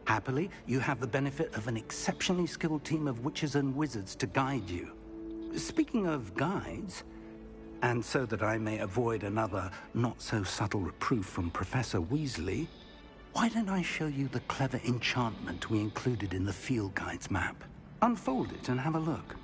Happily, you have the benefit of an exceptionally skilled team of witches and wizards to guide you. Speaking of guides, and so that I may avoid another not-so-subtle reproof from Professor Weasley, why don't I show you the clever enchantment we included in the field guide's map? Unfold it and have a look.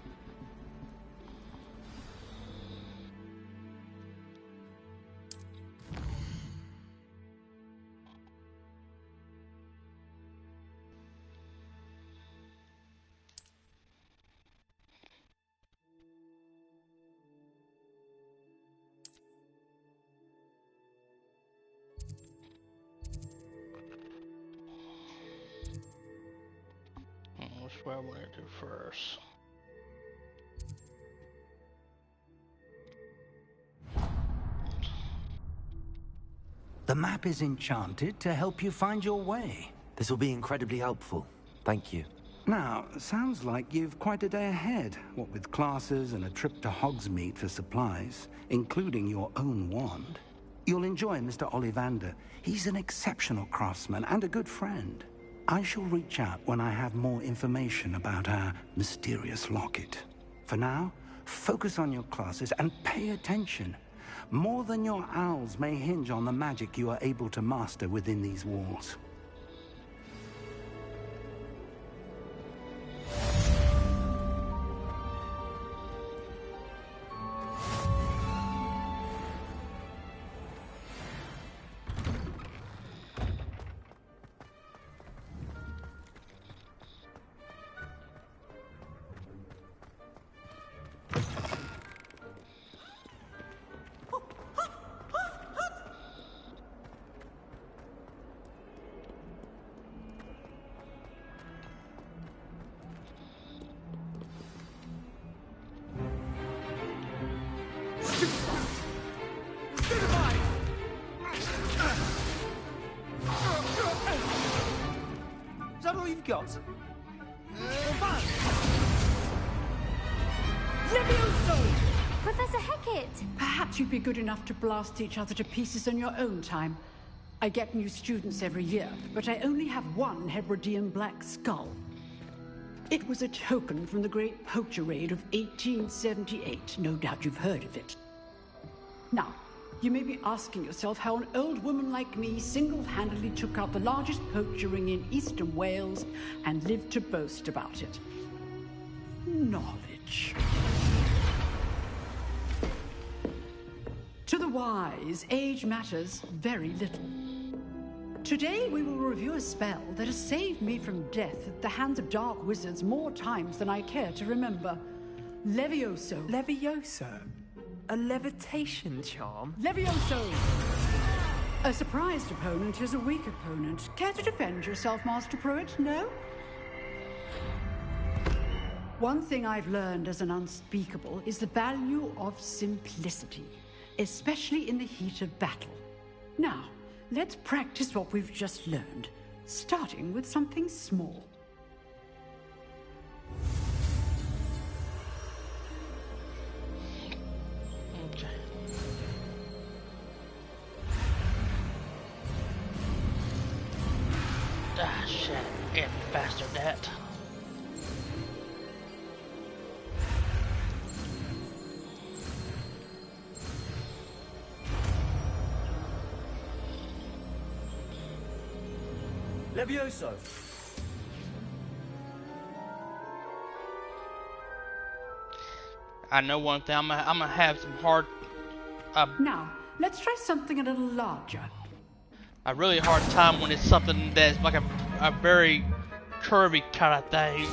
That's what I want to do first. The map is enchanted to help you find your way. This will be incredibly helpful. Thank you. Now, sounds like you've quite a day ahead, what with classes and a trip to Hogsmeade for supplies, including your own wand. You'll enjoy Mr. Ollivander. He's an exceptional craftsman and a good friend. I shall reach out when I have more information about our mysterious locket. For now, focus on your classes and pay attention. More than your owls may hinge on the magic you are able to master within these walls. Is that all you've got? Levioso! Professor Hecat! Perhaps you'd be good enough to blast each other to pieces on your own time. I get new students every year, but I only have one Hebridean black skull. It was a token from the Great Poacher Raid of 1878. No doubt you've heard of it. Now, you may be asking yourself how an old woman like me single-handedly took out the largest poacher ring in eastern Wales and lived to boast about it. Knowledge. To the wise, age matters very little. Today we will review a spell that has saved me from death at the hands of dark wizards more times than I care to remember. Levioso. Levioso? A levitation charm? Levioso! A surprised opponent is a weak opponent. Care to defend yourself, Master Pruitt? No? One thing I've learned as an unspeakable is the value of simplicity, especially in the heat of battle. Now, let's practice what we've just learned, starting with something small. Okay. Ah, shit. Get faster, that. Levioso! I know one thing. I'm gonna have some hard. Now, let's try something a little larger. A really hard time when it's something that's like a very curvy kind of thing.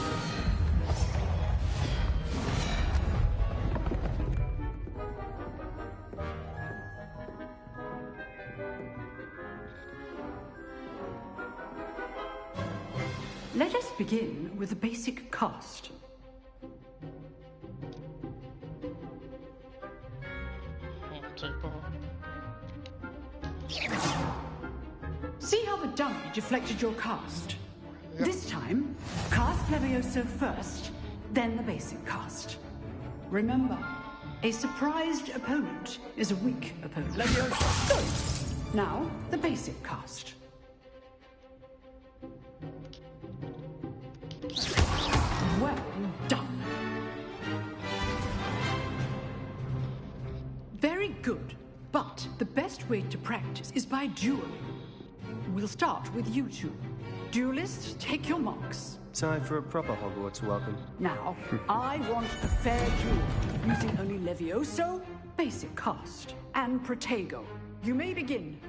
Let us begin with the basic cast. See how the dummy deflected your cast? Yep. This time, cast Levioso first, then the basic cast. Remember, a surprised opponent is a weak opponent. Levioso! Good! Now, the basic cast. Well done. Very good. But the best way to practice is by dueling. We'll start with you two. Duelists, take your marks. Time for a proper Hogwarts welcome. Now, I want a fair duel, using only Levioso, basic cast, and Protego. You may begin.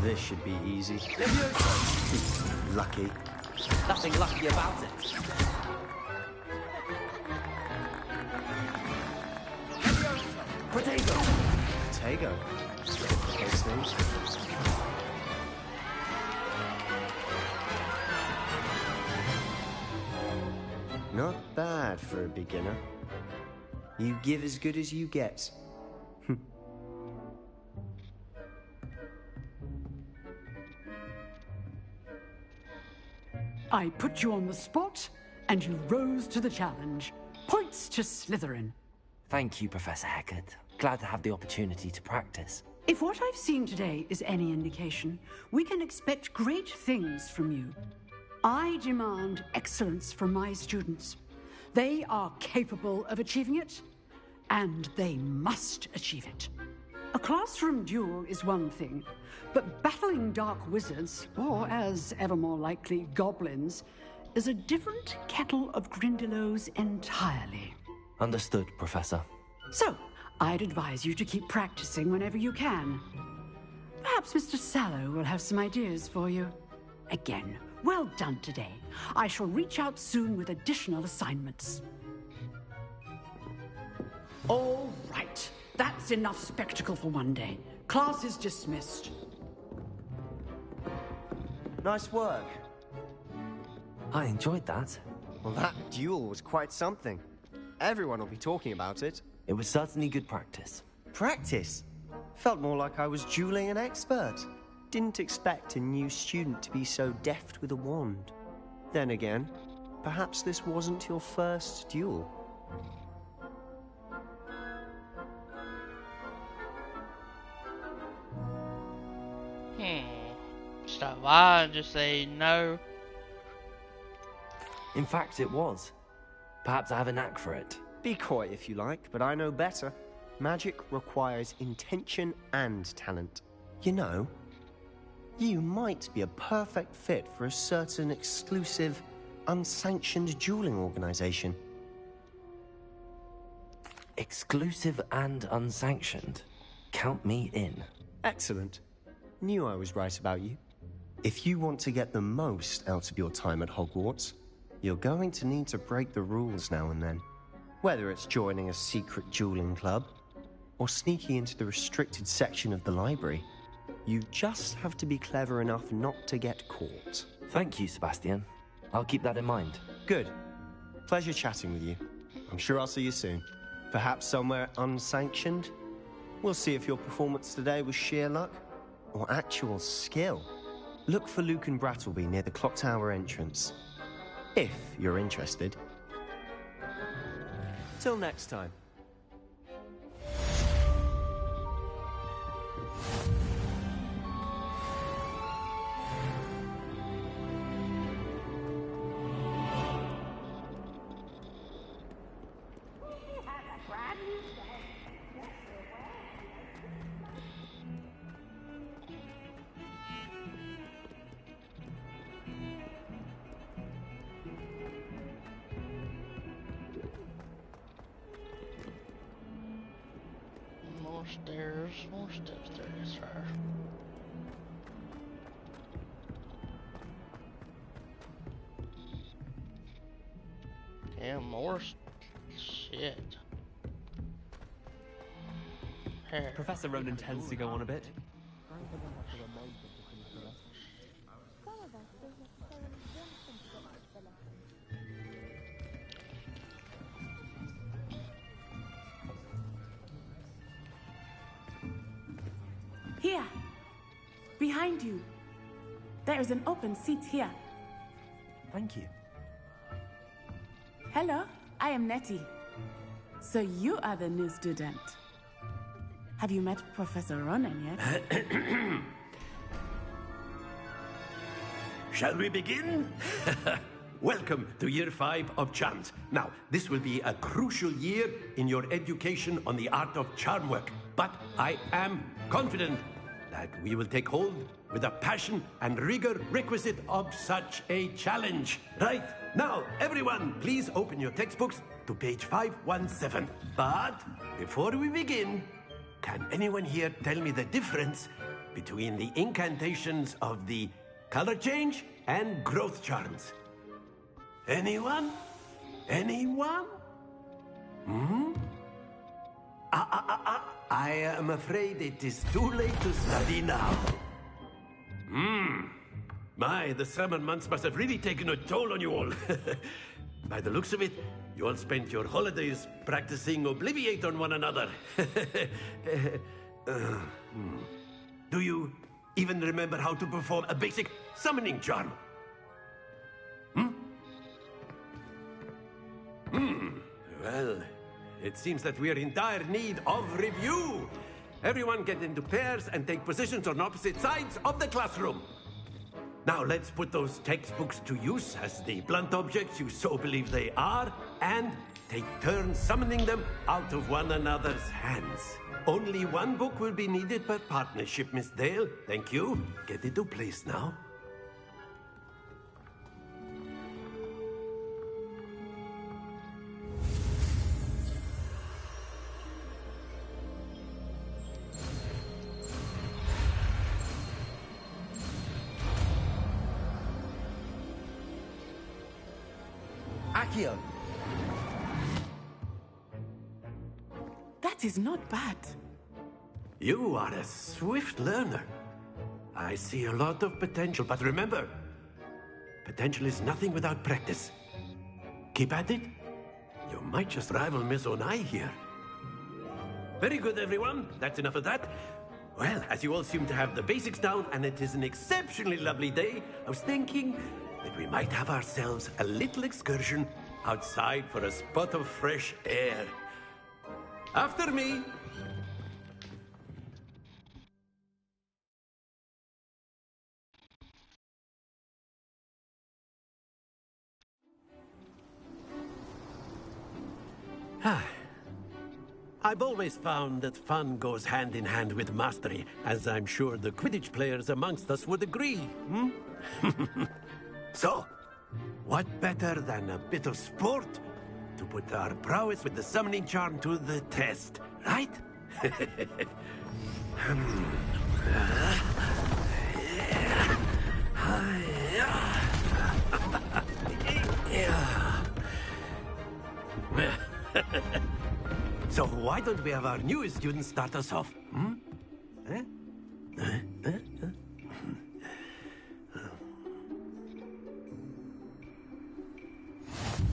This should be easy. Lucky. Nothing lucky about it. Protego. Protego. Case names. Not bad for a beginner. You give as good as you get. I put you on the spot, and you rose to the challenge. Points to Slytherin. Thank you, Professor Hecat. Glad to have the opportunity to practice. If what I've seen today is any indication, we can expect great things from you. I demand excellence from my students. They are capable of achieving it, and they must achieve it. A classroom duel is one thing, but battling dark wizards, or as ever more likely, goblins, is a different kettle of Grindylows entirely. Understood, Professor. So, I'd advise you to keep practicing whenever you can. Perhaps Mr. Sallow will have some ideas for you. Again, well done today. I shall reach out soon with additional assignments. All right. That's enough spectacle for one day. Class is dismissed. Nice work. I enjoyed that. Well, that duel was quite something. Everyone will be talking about it. It was certainly good practice. Practice? Felt more like I was dueling an expert. Didn't expect a new student to be so deft with a wand. Then again, perhaps this wasn't your first duel. So why just say no? In fact, it was. Perhaps I have a knack for it. Be coy if you like, but I know better. Magic requires intention and talent. You know, you might be a perfect fit for a certain exclusive, unsanctioned dueling organization. Exclusive and unsanctioned? Count me in. Excellent. Knew I was right about you. If you want to get the most out of your time at Hogwarts, you're going to need to break the rules now and then. Whether it's joining a secret dueling club, or sneaking into the restricted section of the library, you just have to be clever enough not to get caught. Thank you, Sebastian. I'll keep that in mind. Good. Pleasure chatting with you. I'm sure I'll see you soon. Perhaps somewhere unsanctioned? We'll see if your performance today was sheer luck, or actual skill. Look for Lucan Brattleby near the Clock Tower entrance. If you're interested. Till next time. More steps there, yes, sir. Damn, more shit. Here. Professor Ronan tends to go on a bit. Here, behind you. There is an open seat here. Thank you. Hello, I am Nettie. So you are the new student. Have you met Professor Ronan yet? Shall we begin? Welcome to Year 5 of Charms. Now, this will be a crucial year in your education on the art of charm work. But I am confident that we will take hold with the passion and rigor requisite of such a challenge. Right, now, everyone, please open your textbooks to page 517. But before we begin, can anyone here tell me the difference between the incantations of the color change and growth charms? Anyone? Anyone? I am afraid it is too late to study now. My, the summer months must have really taken a toll on you all. By the looks of it, you all spent your holidays practicing Obliviate on one another. Do you even remember how to perform a basic summoning charm? Well, it seems that we are in dire need of review. Everyone get into pairs and take positions on opposite sides of the classroom. Now let's put those textbooks to use as the blunt objects you so believe they are, and take turns summoning them out of one another's hands. Only one book will be needed per partnership, Miss Dale. Thank you. Get into place now. Accio. That is not bad. You are a swift learner. I see a lot of potential, but remember, potential is nothing without practice. Keep at it. You might just rival Miss Onai here. Very good, everyone. That's enough of that. Well, as you all seem to have the basics down, and it is an exceptionally lovely day, I was thinking that we might have ourselves a little excursion outside for a spot of fresh air. After me. I've always found that fun goes hand in hand with mastery, as I'm sure the Quidditch players amongst us would agree. So, what better than a bit of sport to put our prowess with the summoning charm to the test, right? So why don't we have our newest student start us off?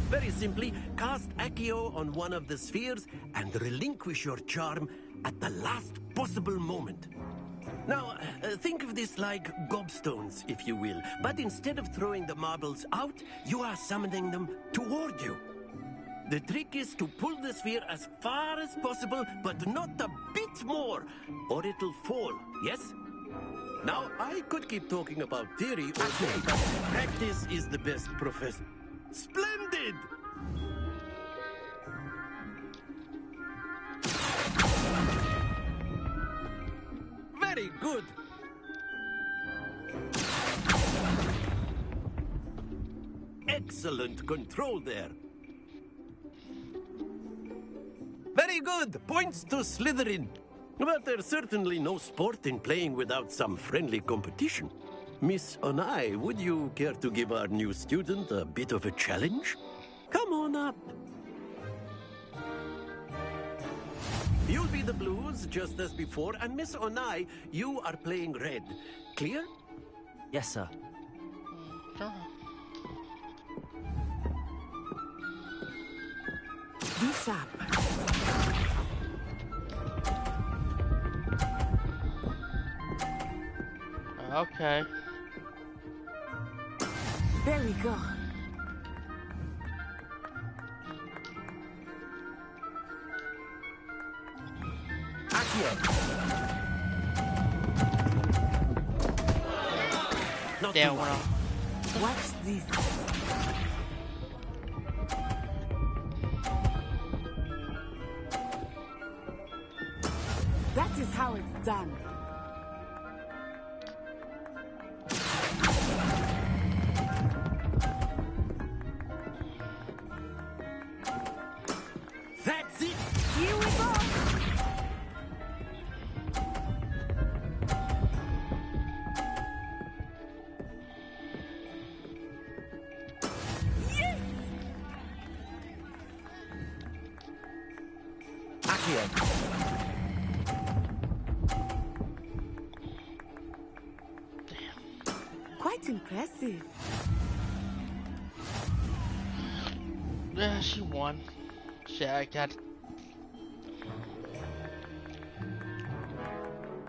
Very simply, cast Accio on one of the spheres and relinquish your charm at the last possible moment. Now, think of this like gobstones, if you will, but instead of throwing the marbles out, you are summoning them toward you. The trick is to pull the sphere as far as possible, but not a bit more, or it'll fall, yes? Now, I could keep talking about theory all day, but practice is the best professor. Splendid! Very good! Excellent control there. Very good! Points to Slytherin. But there's certainly no sport in playing without some friendly competition. Miss Onai, would you care to give our new student a bit of a challenge? Come on up. You'll be the blues, just as before, and Miss Onai, you are playing red. Clear? Yes, sir. This up. Okay. There we go. Not there, too well. What's this? That is how it's done. That's it! Here we go! Yes! Quite impressive. Yeah, she won. Shit, I got.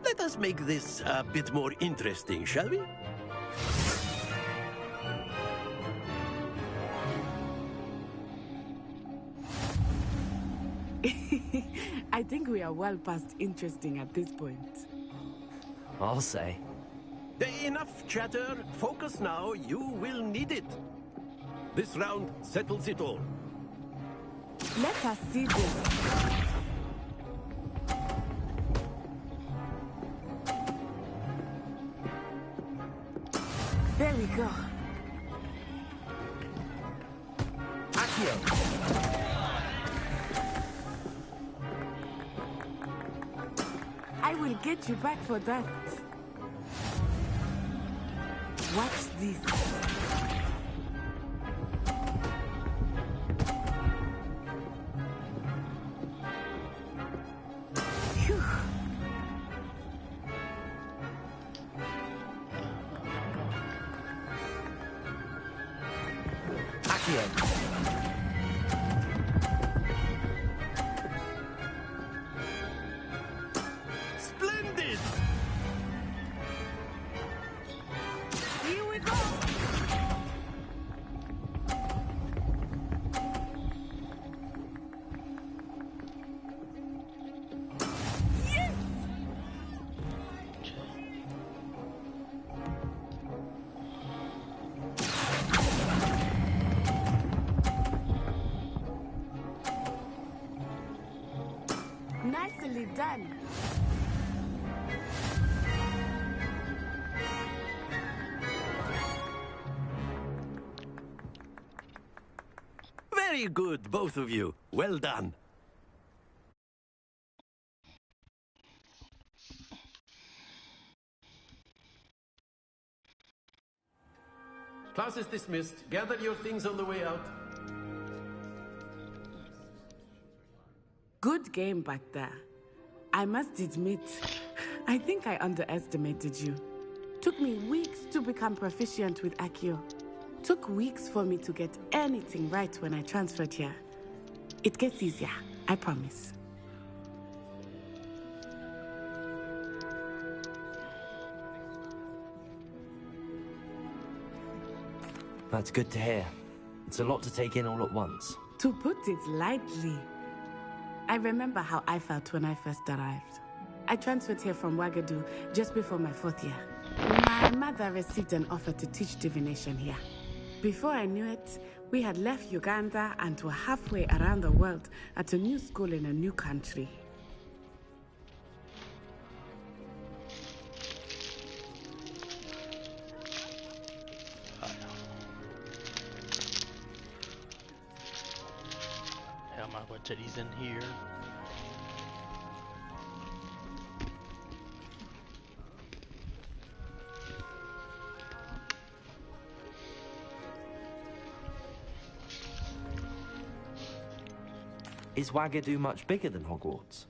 Let us make this a bit more interesting, shall we? I think we are well past interesting at this point. I'll say. Enough chatter. Focus now. You will need it. This round settles it all. Let us see this. There we go. I will get you back for that. Watch this. Phew. Splendid! Here we go. can. Very good, both of you. Well done. Class is dismissed. Gather your things on the way out. Good game back there. I must admit, I think I underestimated you. Took me weeks to become proficient with Accio. Took weeks for me to get anything right when I transferred here. It gets easier, I promise. That's good to hear. It's a lot to take in all at once. To put it lightly, I remember how I felt when I first arrived. I transferred here from Wagadu just before my 4th year. My mother received an offer to teach divination here. Before I knew it, we had left Uganda and were halfway around the world at a new school in a new country. How am I going to put these in here? Is Wagadu much bigger than Hogwarts?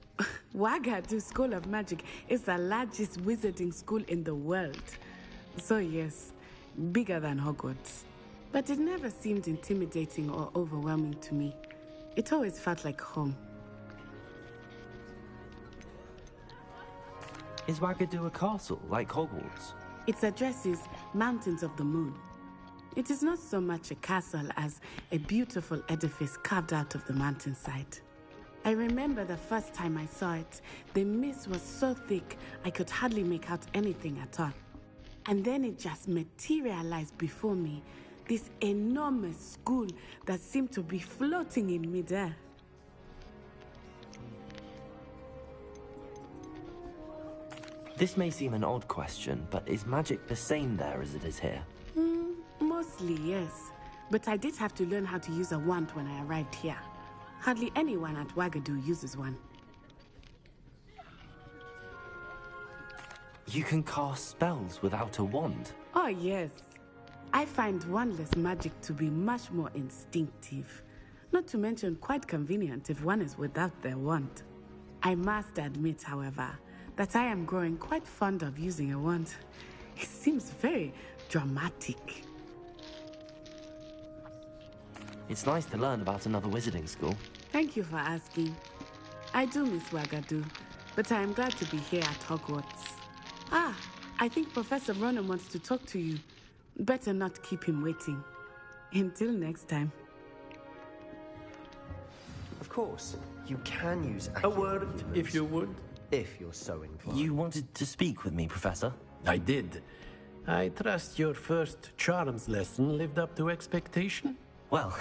Wagadu School of Magic is the largest wizarding school in the world. So yes, bigger than Hogwarts. But it never seemed intimidating or overwhelming to me. It always felt like home. Is Wagadu a castle, like Hogwarts? Its address is Mountains of the Moon. It is not so much a castle as a beautiful edifice carved out of the mountainside. I remember the first time I saw it, the mist was so thick I could hardly make out anything at all. And then it just materialized before me, this enormous school that seemed to be floating in midair. This may seem an odd question, but is magic the same there as it is here? Mostly, yes. But I did have to learn how to use a wand when I arrived here. Hardly anyone at Wagadu uses one. You can cast spells without a wand? Oh, yes. I find wandless magic to be much more instinctive. Not to mention quite convenient if one is without their wand. I must admit, however, that I am growing quite fond of using a wand. It seems very dramatic. It's nice to learn about another wizarding school. Thank you for asking. I do miss Wagadu, but I am glad to be here at Hogwarts. Ah, I think Professor Ronen wants to talk to you. Better not keep him waiting. Until next time. Of course, you can use A word, if you would. If you're so inclined. You wanted to speak with me, Professor? I did. I trust your first charms lesson lived up to expectation? Well,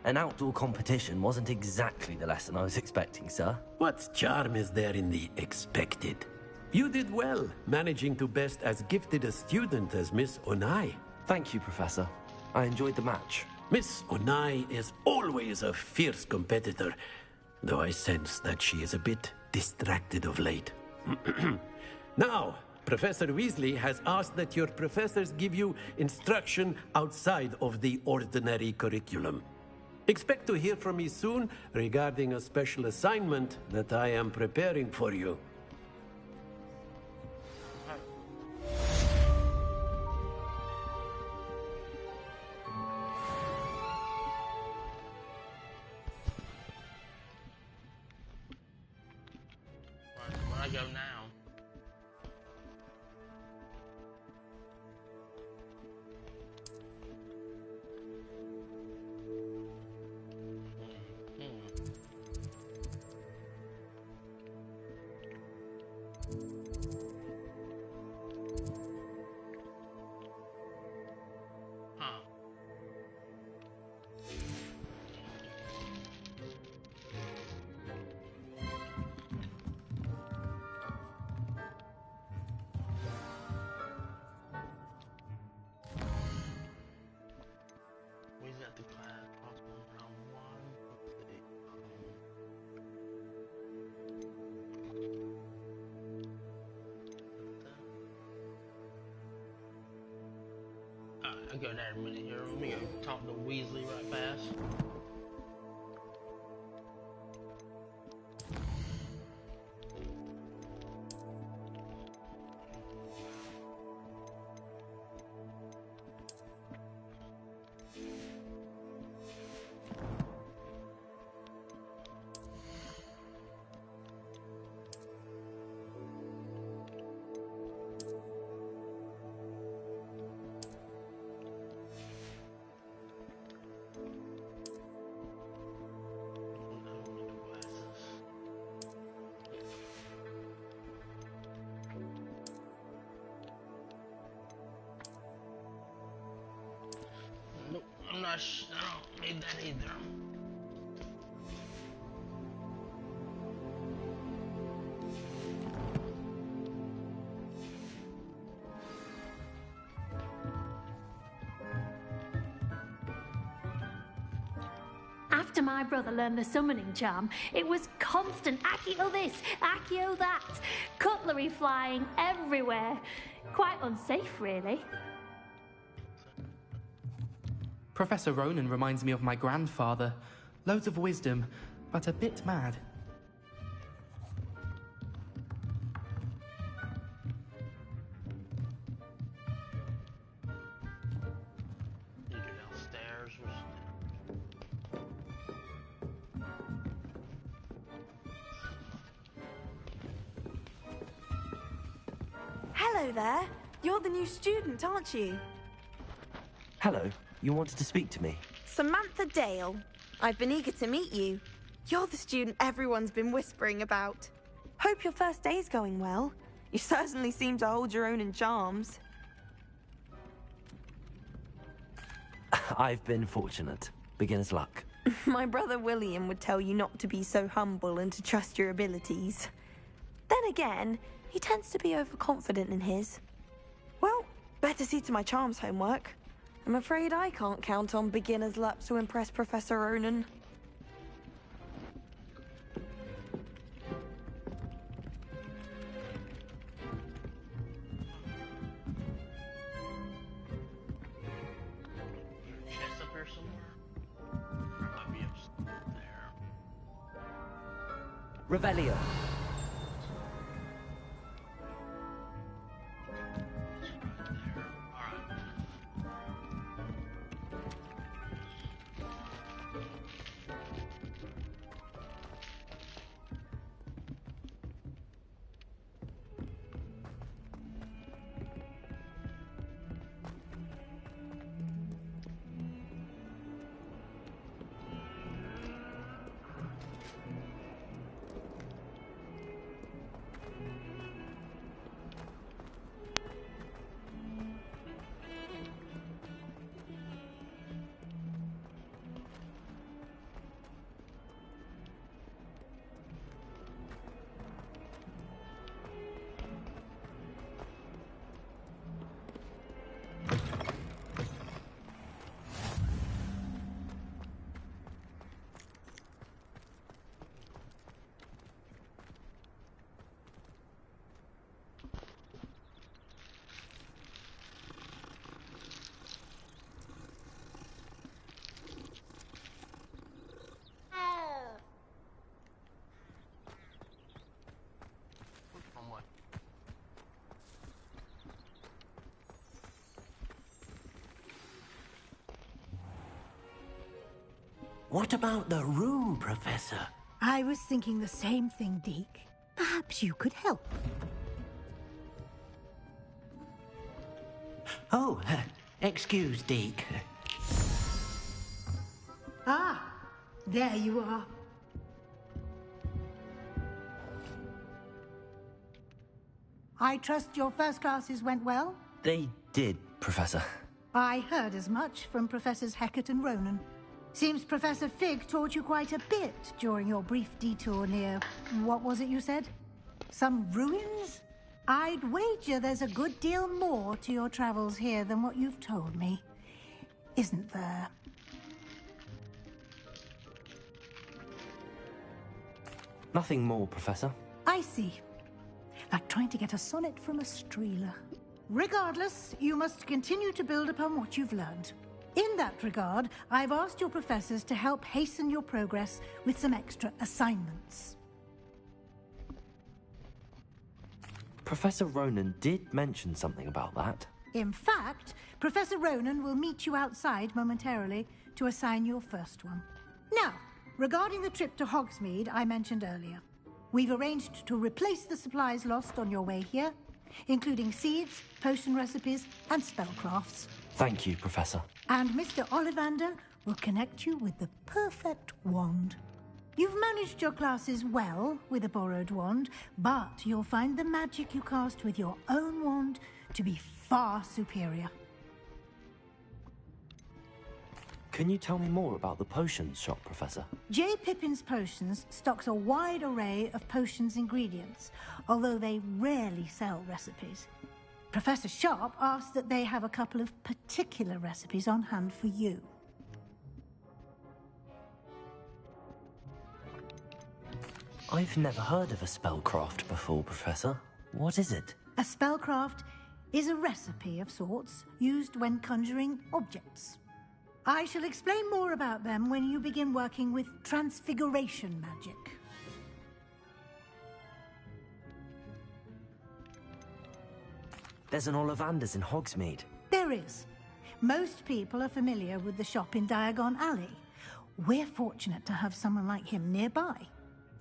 an outdoor competition wasn't exactly the lesson I was expecting, sir. What charm is there in the expected? You did well, managing to best as gifted a student as Miss Onai. Thank you, Professor. I enjoyed the match. Miss Onai is always a fierce competitor, though I sense that she is a bit distracted of late. Now, Professor Weasley has asked that your professors give you instruction outside of the ordinary curriculum. Expect to hear from me soon regarding a special assignment that I am preparing for you. Where I go now? I'll go there in a minute here. Let me go talk to Weasley right fast. I don't need that either. After my brother learned the summoning charm, it was constant Accio this, Accio that, cutlery flying everywhere. Quite unsafe, really. Professor Ronen reminds me of my grandfather. Loads of wisdom, but a bit mad. Downstairs. Hello there. You're the new student, aren't you? Hello. You wanted to speak to me? Samantha Dale. I've been eager to meet you. You're the student everyone's been whispering about. Hope your first day's going well. You certainly seem to hold your own in charms. I've been fortunate. Beginner's luck. My brother William would tell you not to be so humble and to trust your abilities. Then again, he tends to be overconfident in his. Well, better see to my charms homework. I'm afraid I can't count on beginner's luck to impress Professor Ronen. Chest up here somewhere? Or might be up there. Revelio. What about the room, Professor? I was thinking the same thing, Deke. Perhaps you could help. Oh, excuse, Deke. Ah, there you are. I trust your first classes went well? They did, Professor. I heard as much from Professors Hecat and Ronen. Seems Professor Fig taught you quite a bit during your brief detour near... what was it you said? Some ruins? I'd wager there's a good deal more to your travels here than what you've told me. Isn't there? Nothing more, Professor. I see. Like trying to get a sonnet from a streeler. Regardless, you must continue to build upon what you've learned. In that regard, I've asked your professors to help hasten your progress with some extra assignments. Professor Ronan did mention something about that. In fact, Professor Ronan will meet you outside momentarily to assign your first one. Now, regarding the trip to Hogsmeade I mentioned earlier, we've arranged to replace the supplies lost on your way here, including seeds, potion recipes, and spellcrafts. Thank you, Professor. And Mr. Ollivander will connect you with the perfect wand. You've managed your classes well with a borrowed wand, but you'll find the magic you cast with your own wand to be far superior. Can you tell me more about the potions shop, Professor? J. Pippin's Potions stocks a wide array of potions ingredients, although they rarely sell recipes. Professor Sharp asked that they have a couple of particular recipes on hand for you. I've never heard of a spellcraft before, Professor. What is it? A spellcraft is a recipe of sorts used when conjuring objects. I shall explain more about them when you begin working with transfiguration magic. There's an Ollivander's in Hogsmeade. There is. Most people are familiar with the shop in Diagon Alley. We're fortunate to have someone like him nearby.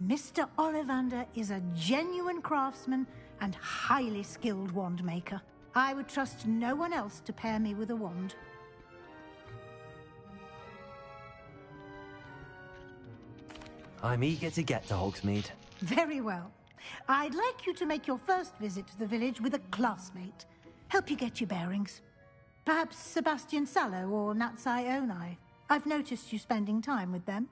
Mr. Ollivander is a genuine craftsman and highly skilled wand maker. I would trust no one else to pair me with a wand. I'm eager to get to Hogsmeade. Very well. I'd like you to make your first visit to the village with a classmate. Help you get your bearings. Perhaps Sebastian Sallow or Natsai Onai. I've noticed you spending time with them.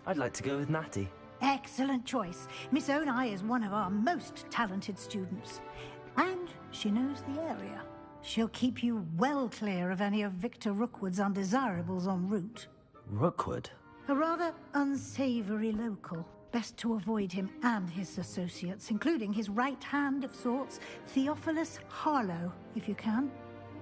I'd like to go with Natty. Excellent choice. Miss Onai is one of our most talented students. And she knows the area. She'll keep you well clear of any of Victor Rookwood's undesirables en route. Rookwood? A rather unsavory local. Best to avoid him and his associates, including his right hand of sorts, Theophilus Harlow, if you can.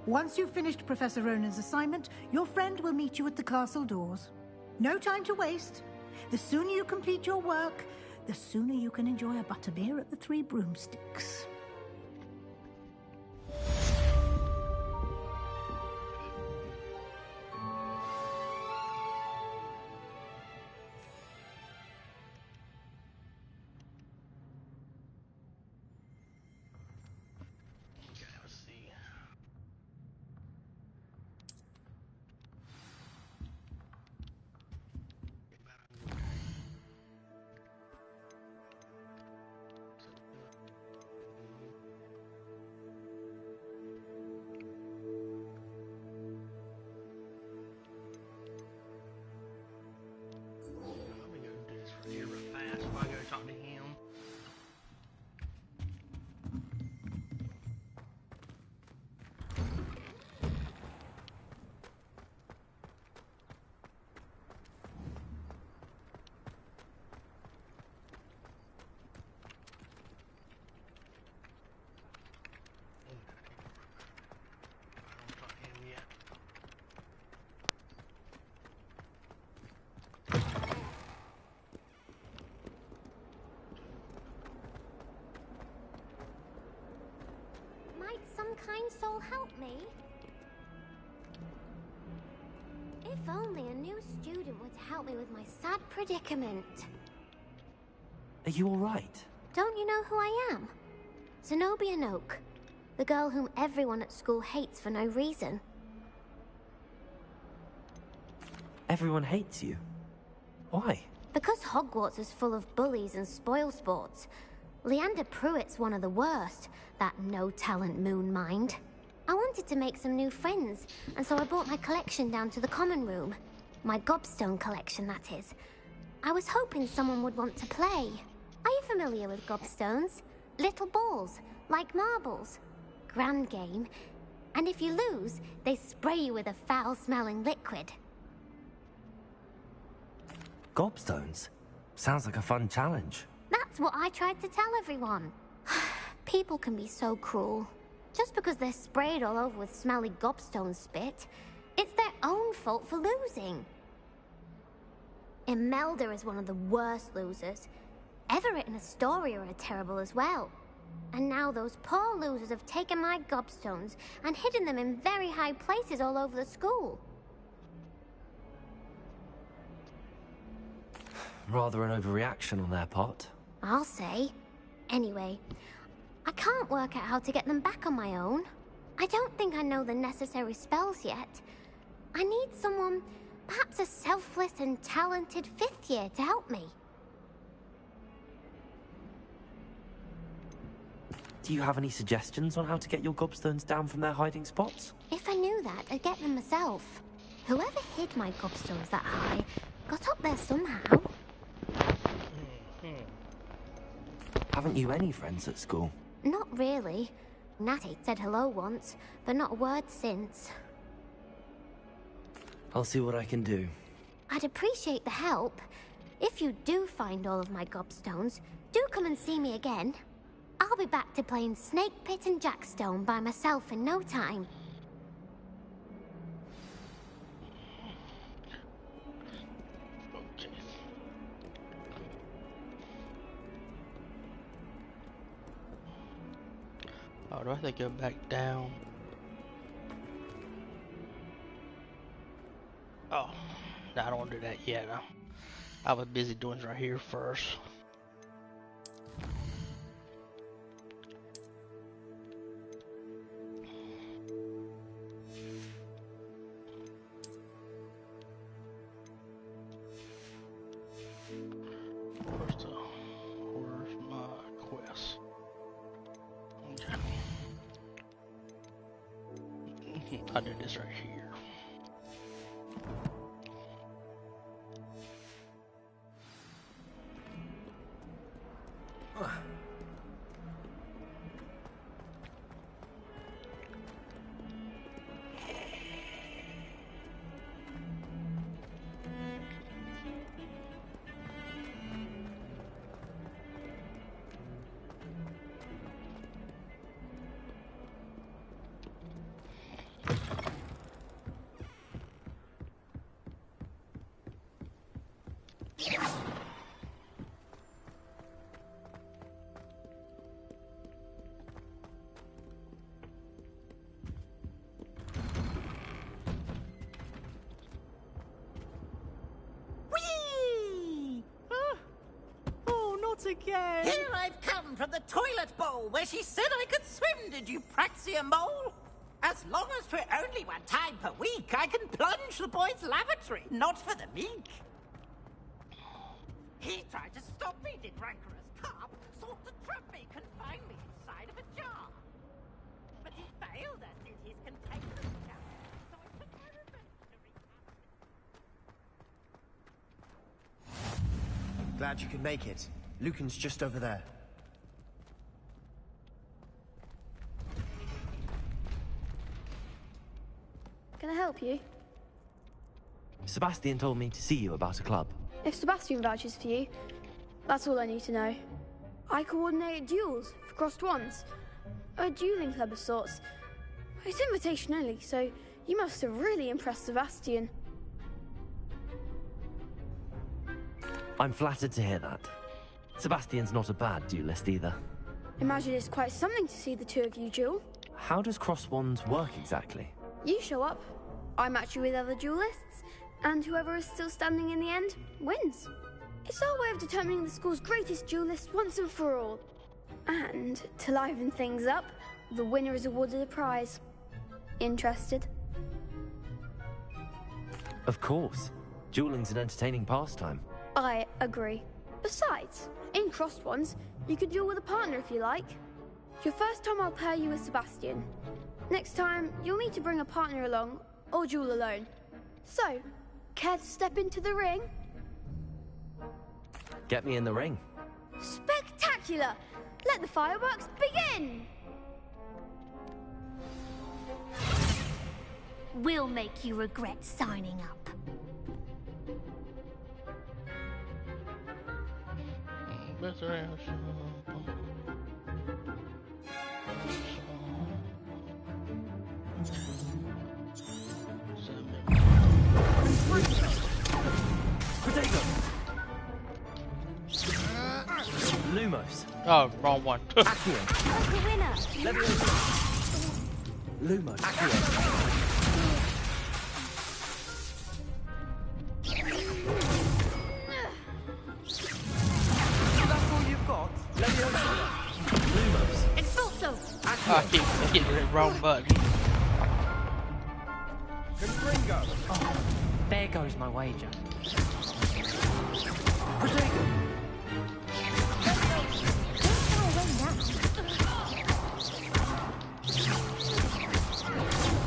Once you've finished Professor Ronan's assignment, your friend will meet you at the castle doors. No time to waste. The sooner you complete your work, the sooner you can enjoy a butterbeer at the Three Broomsticks. Some kind soul help me? If only a new student would help me with my sad predicament. Are you all right? Don't you know who I am? Zenobia Noak, the girl whom everyone at school hates for no reason. Everyone hates you. Why? Because Hogwarts is full of bullies and spoilsports. Leander Pruitt's one of the worst, that no-talent moon mind. I wanted to make some new friends, and so I brought my collection down to the common room. My gobstone collection, that is. I was hoping someone would want to play. Are you familiar with gobstones? Little balls, like marbles. Grand game. And if you lose, they spray you with a foul-smelling liquid. Gobstones? Sounds like a fun challenge. That That's what I tried to tell everyone. People can be so cruel. Just because they're sprayed all over with smelly gobstone spit, it's their own fault for losing. Imelda is one of the worst losers. Everett and Astoria are terrible as well. And now those poor losers have taken my gobstones and hidden them in very high places all over the school. Rather an overreaction on their part. I'll say. Anyway, I can't work out how to get them back on my own. I don't think I know the necessary spells yet. I need someone, perhaps a selfless and talented 5th year to help me. Do you have any suggestions on how to get your gobstones down from their hiding spots? If I knew that, I'd get them myself. Whoever hid my gobstones that high got up there somehow. Haven't you any friends at school? Not really. Natty said hello once, but not a word since. I'll see what I can do. I'd appreciate the help. If you do find all of my gobstones, do come and see me again. I'll be back to playing Snake Pit and Jackstone by myself in no time. Oh, do I have to go back down? Oh, no, I don't want to do that yet. No. I was busy doing it right here first. Where's my quest? Okay. I did this right here. Again. Here I've come from the toilet bowl where she said I could swim, did you Praxia Mole? As long as for only one time per week, I can plunge the boy's lavatory, not for the meek. He tried to stop me, did rancorous carp, sought to trap me, confine me inside of a jar. But he failed, as did his containment jar, so I took my revenge to recapture. Glad you could make it. Lucan's just over there. Can I help you? Sebastian told me to see you about a club. If Sebastian vouches for you, that's all I need to know. I coordinate duels for crossed wands. A dueling club of sorts. It's invitation only, so you must have really impressed Sebastian. I'm flattered to hear that. Sebastian's not a bad duelist either. Imagine it's quite something to see the two of you duel. How does cross wands work exactly? You show up, I match you with other duelists, and whoever is still standing in the end wins. It's our way of determining the school's greatest duelist once and for all. And to liven things up, the winner is awarded a prize. Interested? Of course. Dueling's an entertaining pastime. I agree. Besides, in crossed ones, you could duel with a partner if you like. Your first time I'll pair you with Sebastian. Next time, you'll need to bring a partner along, or duel alone. So, care to step into the ring? Get me in the ring. Spectacular! Let the fireworks begin! We'll make you regret signing up. This Lumos. Oh, wrong one. Accio. Like a winner. Lumos. Accio. That's all you've got? Lumos. Expulso. Oh, I keep hitting the wrong button. Oh, there goes my wager.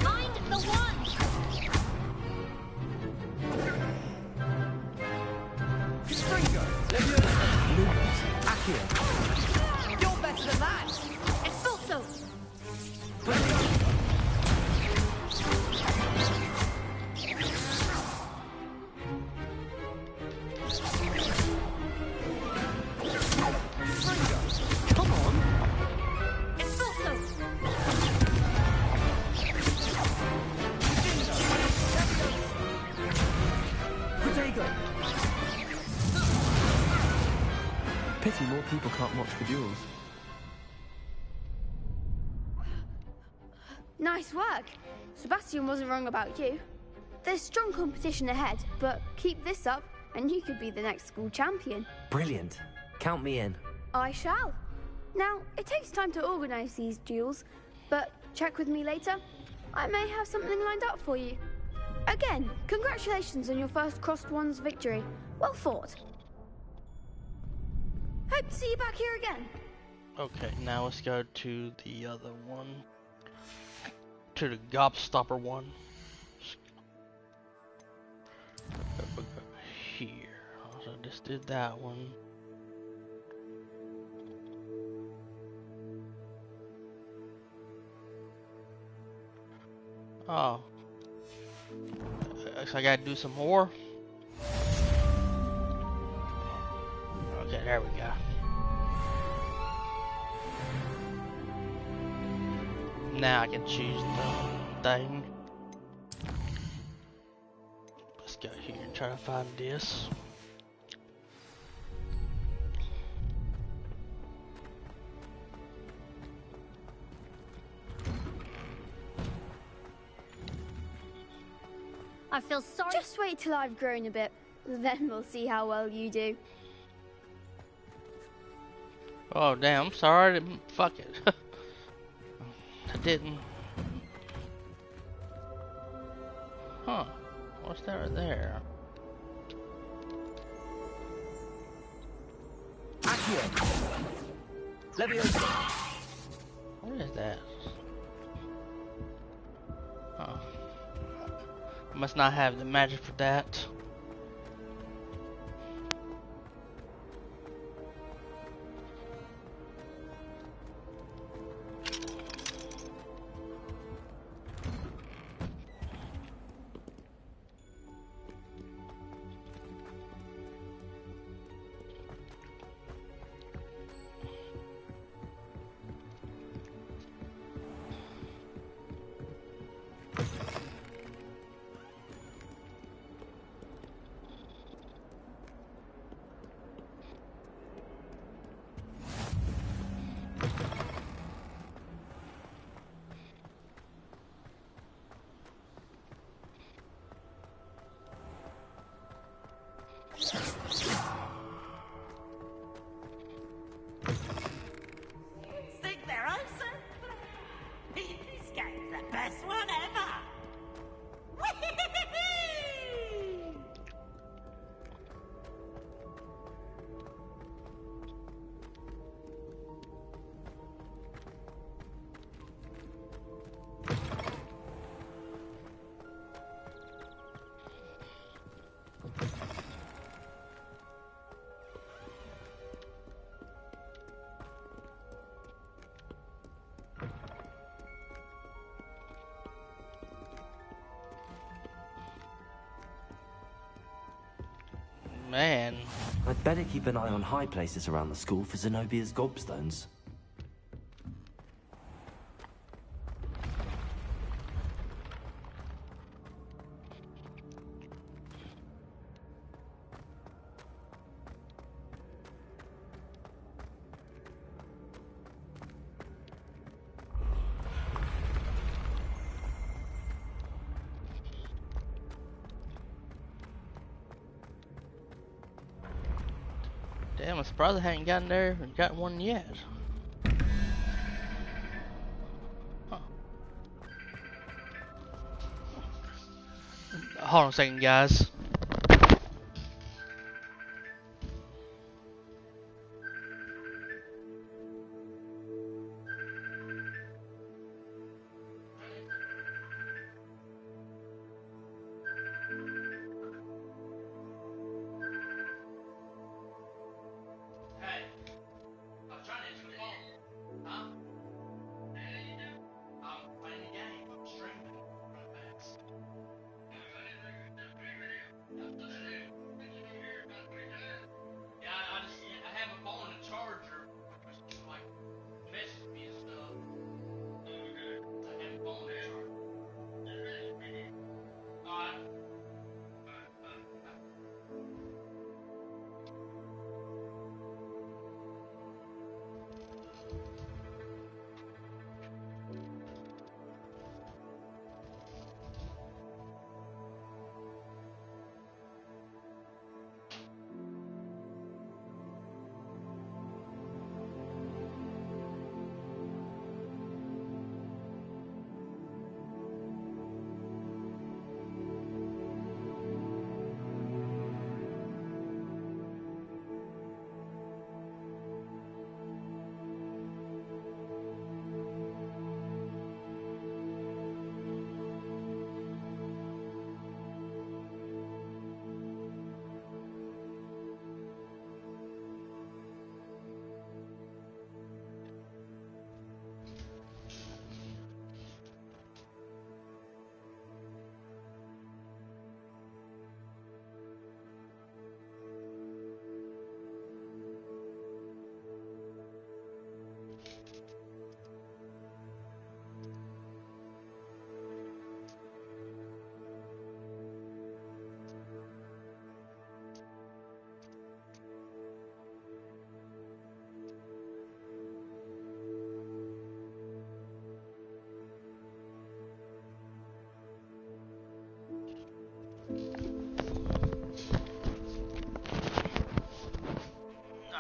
Find the one. Lumos. Accio. You're better than that. Expulso. Come on. Expulso. Protego. Pity more people can't watch the duels. Nice work. Sebastian wasn't wrong about you. There's strong competition ahead, but keep this up and you could be the next school champion. Brilliant. Count me in. I shall. Now, it takes time to organise these duels, but check with me later. I may have something lined up for you. Again, congratulations on your first Crossed Wands victory. Well fought. Hope to see you back here again. Okay, now let's go to the other one. To the Gobstopper one. Here. So I just did that one. Oh. So I gotta do some more. Okay, there we go. Now I can choose the thing. Let's go here and try to find this. I feel sorry. Just wait till I've grown a bit. Then we'll see how well you do. Oh damn, I'm sorry. Fuck it. I didn't. Huh. What's that right there? What is that? Oh. I must not have the magic for that. Man. I'd better keep an eye on high places around the school for Zenobia's gobstones. Damn, I'm surprised I hadn't gotten there and gotten one yet. Huh. Hold on a second, guys.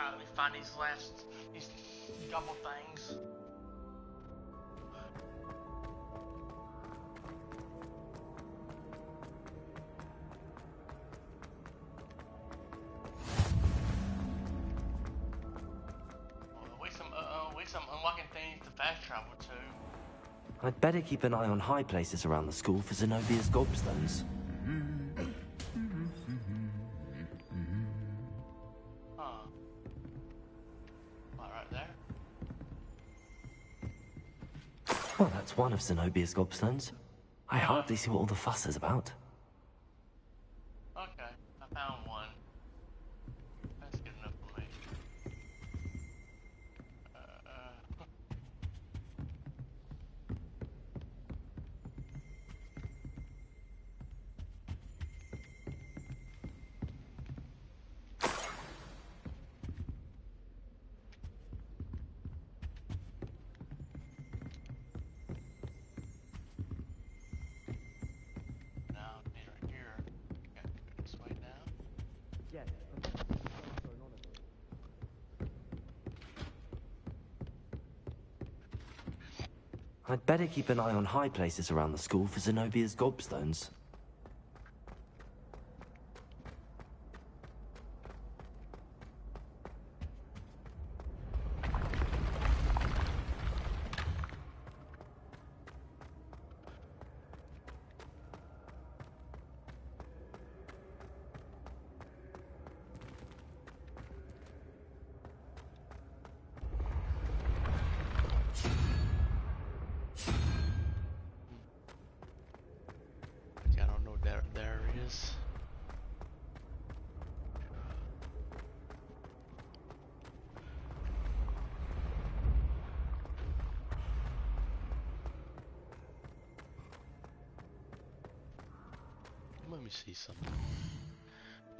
Let me find these couple things. Some unlocking things to fast travel to. I'd better keep an eye on high places around the school for Zenobia's gobstones. Huh. Right there. Well, that's one of Zenobia's gobstones. I hardly see what all the fuss is about. Okay, I found one. That's good enough for me. I'd better keep an eye on high places around the school for Zenobia's gobstones. let me see something.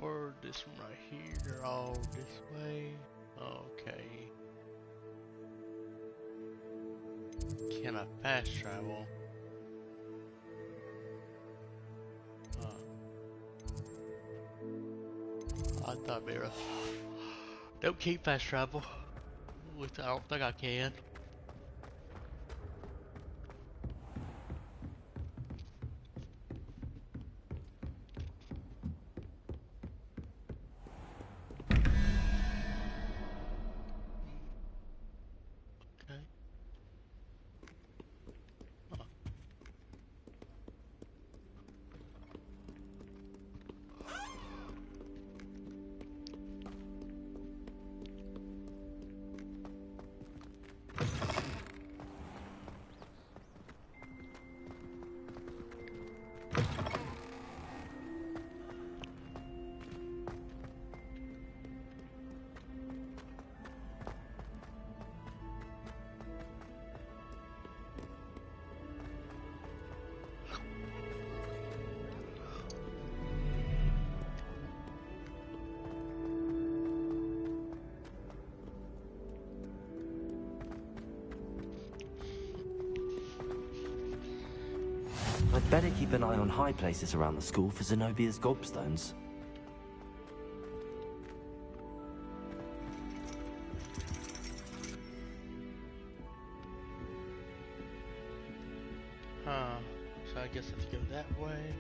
Or this one right here, they're all this way. Okay. Can I fast travel? I thought maybe. Don't keep fast travel. Which I don't think I can. I'd better keep an eye on high places around the school for Zenobia's gobstones. Huh. So I guess I have to go that way.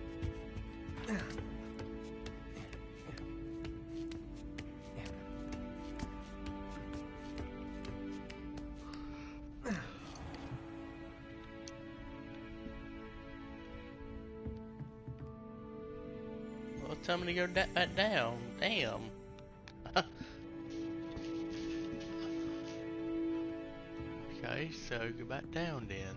Well, tell me to go back down. Damn. Okay, so go back down then.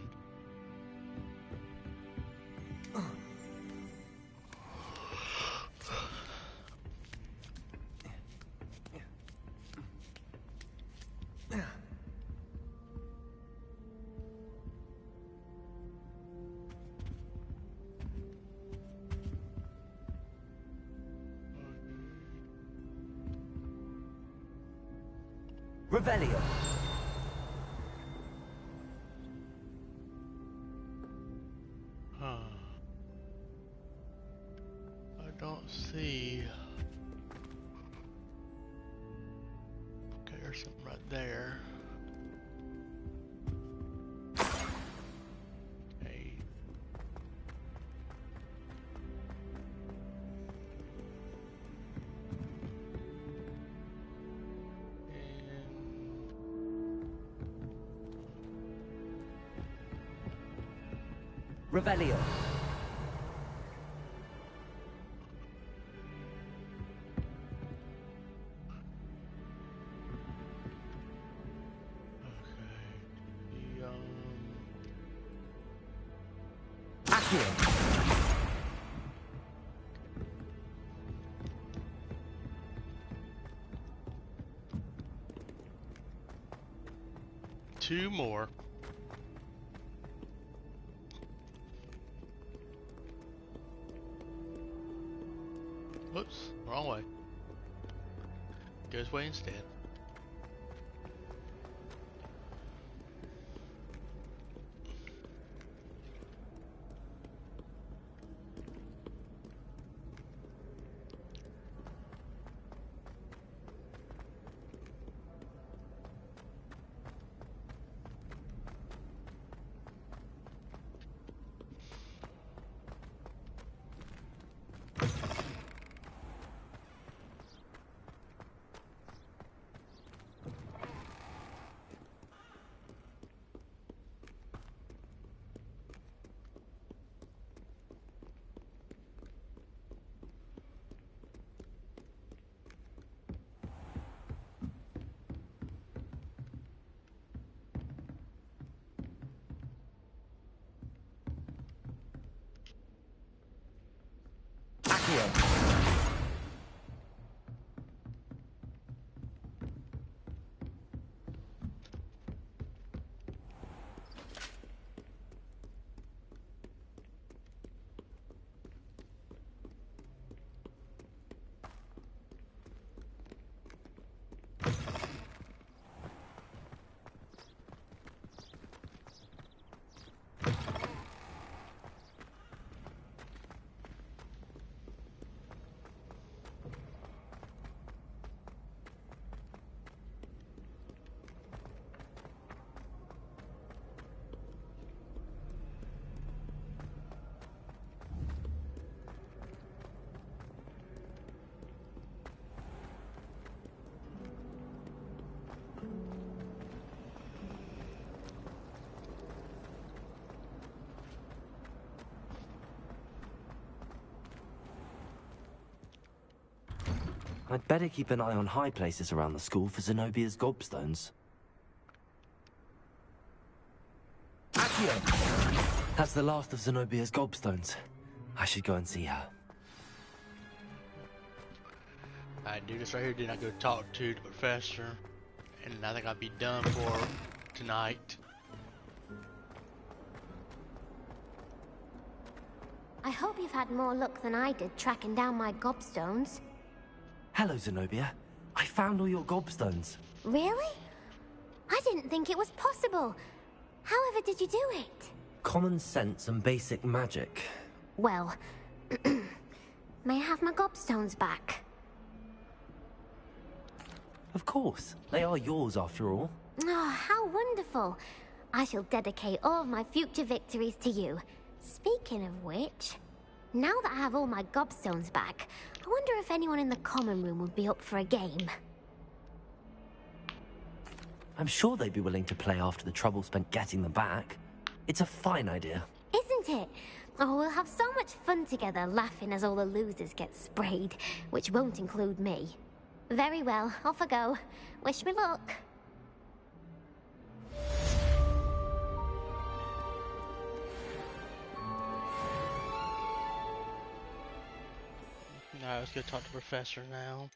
Revelio. Huh. I don't see. Okay, there's something right there. Okay. Revelio. Two more. Whoops, wrong way. Go this way instead. I'd better keep an eye on high places around the school for Zenobia's gobstones. Accio! That's the last of Zenobia's gobstones. I should go and see her. Alright, do this right here, then I go talk to the professor. And I think I'll be done for tonight. I hope you've had more luck than I did tracking down my gobstones. Hello, Zenobia. I found all your gobstones. Really? I didn't think it was possible. However did you do it? Common sense and basic magic. Well, may I have my gobstones back? Of course. They are yours after all. Oh, how wonderful. I shall dedicate all of my future victories to you. Speaking of which, now that I have all my gobstones back, I wonder if anyone in the common room would be up for a game. I'm sure they'd be willing to play after the trouble spent getting them back. It's a fine idea. Isn't it? Oh, we'll have so much fun together laughing as all the losers get sprayed, which won't include me. Very well, off I go. Wish me luck. Alright, let's go talk to the professor now.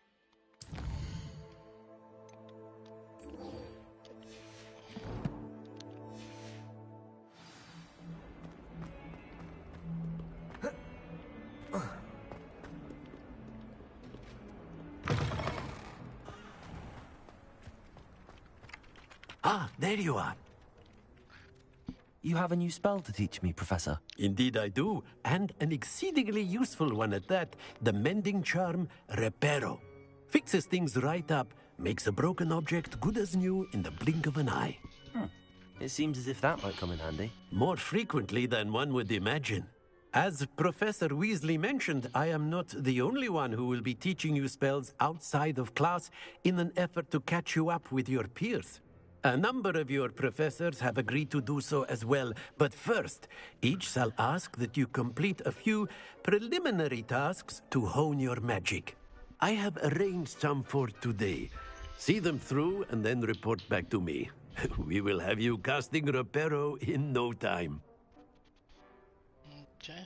Ah, there you are. You have a new spell to teach me, Professor. Indeed I do, and an exceedingly useful one at that. The mending charm, Reparo. Fixes things right up, makes a broken object good as new in the blink of an eye. It seems as if that might come in handy. More frequently than one would imagine. As Professor Weasley mentioned, I am not the only one who will be teaching you spells outside of class in an effort to catch you up with your peers. A number of your professors have agreed to do so as well, but first, each shall ask that you complete a few preliminary tasks to hone your magic. I have arranged some for today. See them through and then report back to me. We will have you casting Reparo in no time. Okay.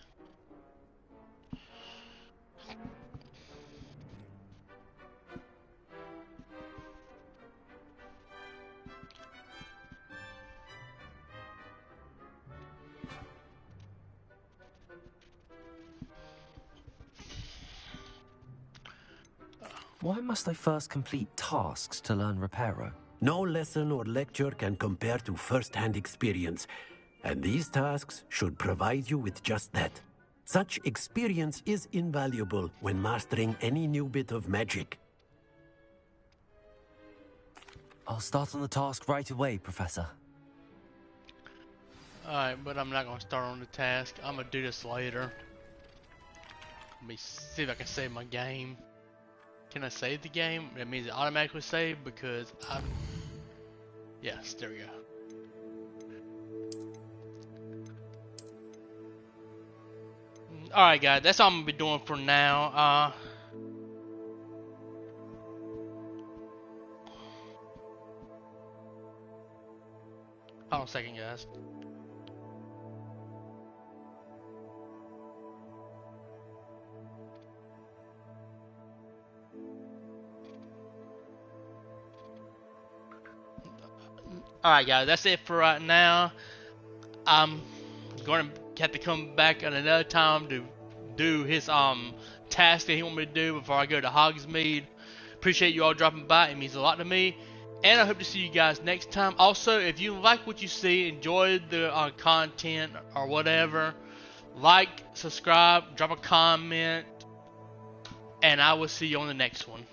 Why must I first complete tasks to learn Reparo? No lesson or lecture can compare to first-hand experience, and these tasks should provide you with just that. Such experience is invaluable when mastering any new bit of magic. I'll start on the task right away, Professor. Alright, but I'm not going to start on the task. I'm going to do this later. Let me see if I can save my game. Can I save the game? That means it automatically saved because I'm... Yes, there we go. Alright guys, that's all I'm going to be doing for now. Hold on a second guys. Alright guys, that's it for right now. I'm going to have to come back at another time to do his task that he wanted me to do before I go to Hogsmeade. Appreciate you all dropping by, it means a lot to me. And I hope to see you guys next time. Also, if you like what you see, enjoyed the content or whatever, like, subscribe, drop a comment, and I will see you on the next one.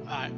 Alright.